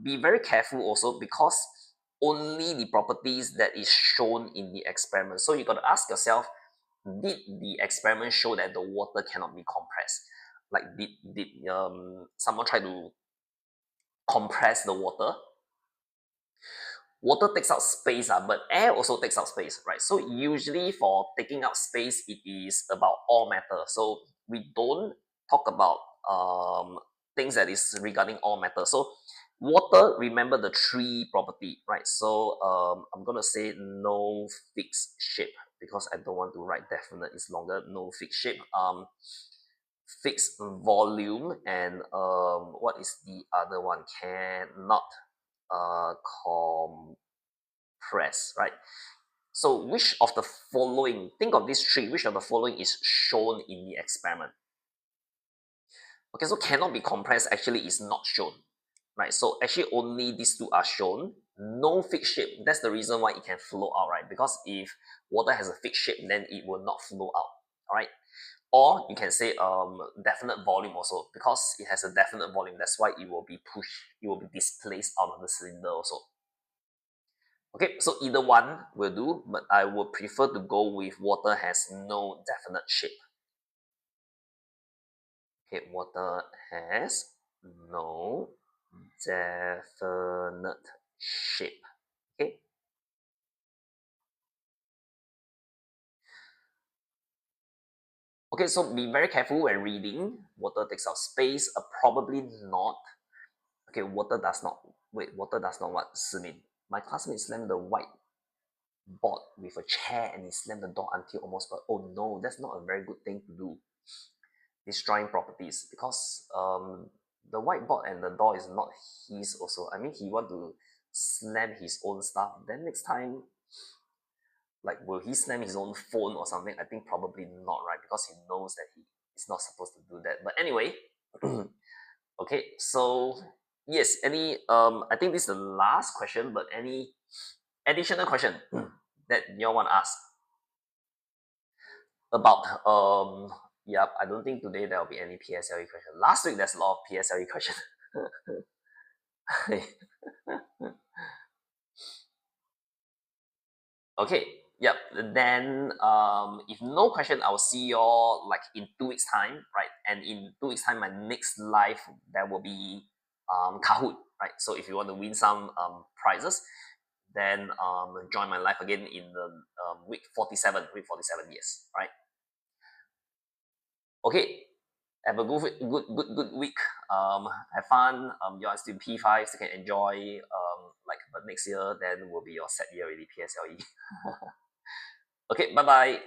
be very careful also, because only the properties that is shown in the experiment. So you got to ask yourself, did the experiment show that the water cannot be compressed? Like did someone try to compress the water? Water takes up space, but air also takes up space, right? So usually for taking up space, it is about all matter. So we don't talk about things that is regarding all matter. So water, remember the three property, right? So I'm gonna say no fixed shape, because I don't want to write definite, it's longer. No fixed shape. Fixed volume, and what is the other one? Cannot compress, right? So which of the following, think of these three, which of the following is shown in the experiment? Okay, so cannot be compressed actually is not shown, right? So actually only these two are shown. No fixed shape, that's the reason why it can flow out, right? Because if water has a fixed shape, then it will not flow out, all right? Or you can say definite volume also, because it has a definite volume, that's why it will be pushed, it will be displaced out of the cylinder also. Okay, so either one will do, but I would prefer to go with water has no definite shape. Okay, water has no definite shape. Okay. Okay, so be very careful when reading. Water takes up space. Probably not. Okay, water does not. Wait, water does not what? Slim. My classmate slammed the white board with a chair and he slammed the door until almost. But oh no, that's not a very good thing to do. Destroying properties, because the whiteboard and the door is not his also. I mean, he want to slam his own stuff. Then next time, like, will he slam his own phone or something? I think probably not, right? Because he knows that he is not supposed to do that. But anyway, okay. So yes, any I think this is the last question. But any additional question that you all want to ask about yeah, I don't think today there will be any PSLE question. Last week there's a lot of PSLE question. Okay, yep. Then if no question, I'll see you all like in 2 weeks time, right? And in 2 weeks time, my next live there will be Kahoot, right? So if you want to win some prizes, then join my live again in the week 47. Week 47, yes, right? Okay, have a good week. Have fun. You are still P5, so you can enjoy. Like, but next year then will be your set year already, PSLE. Okay, bye bye.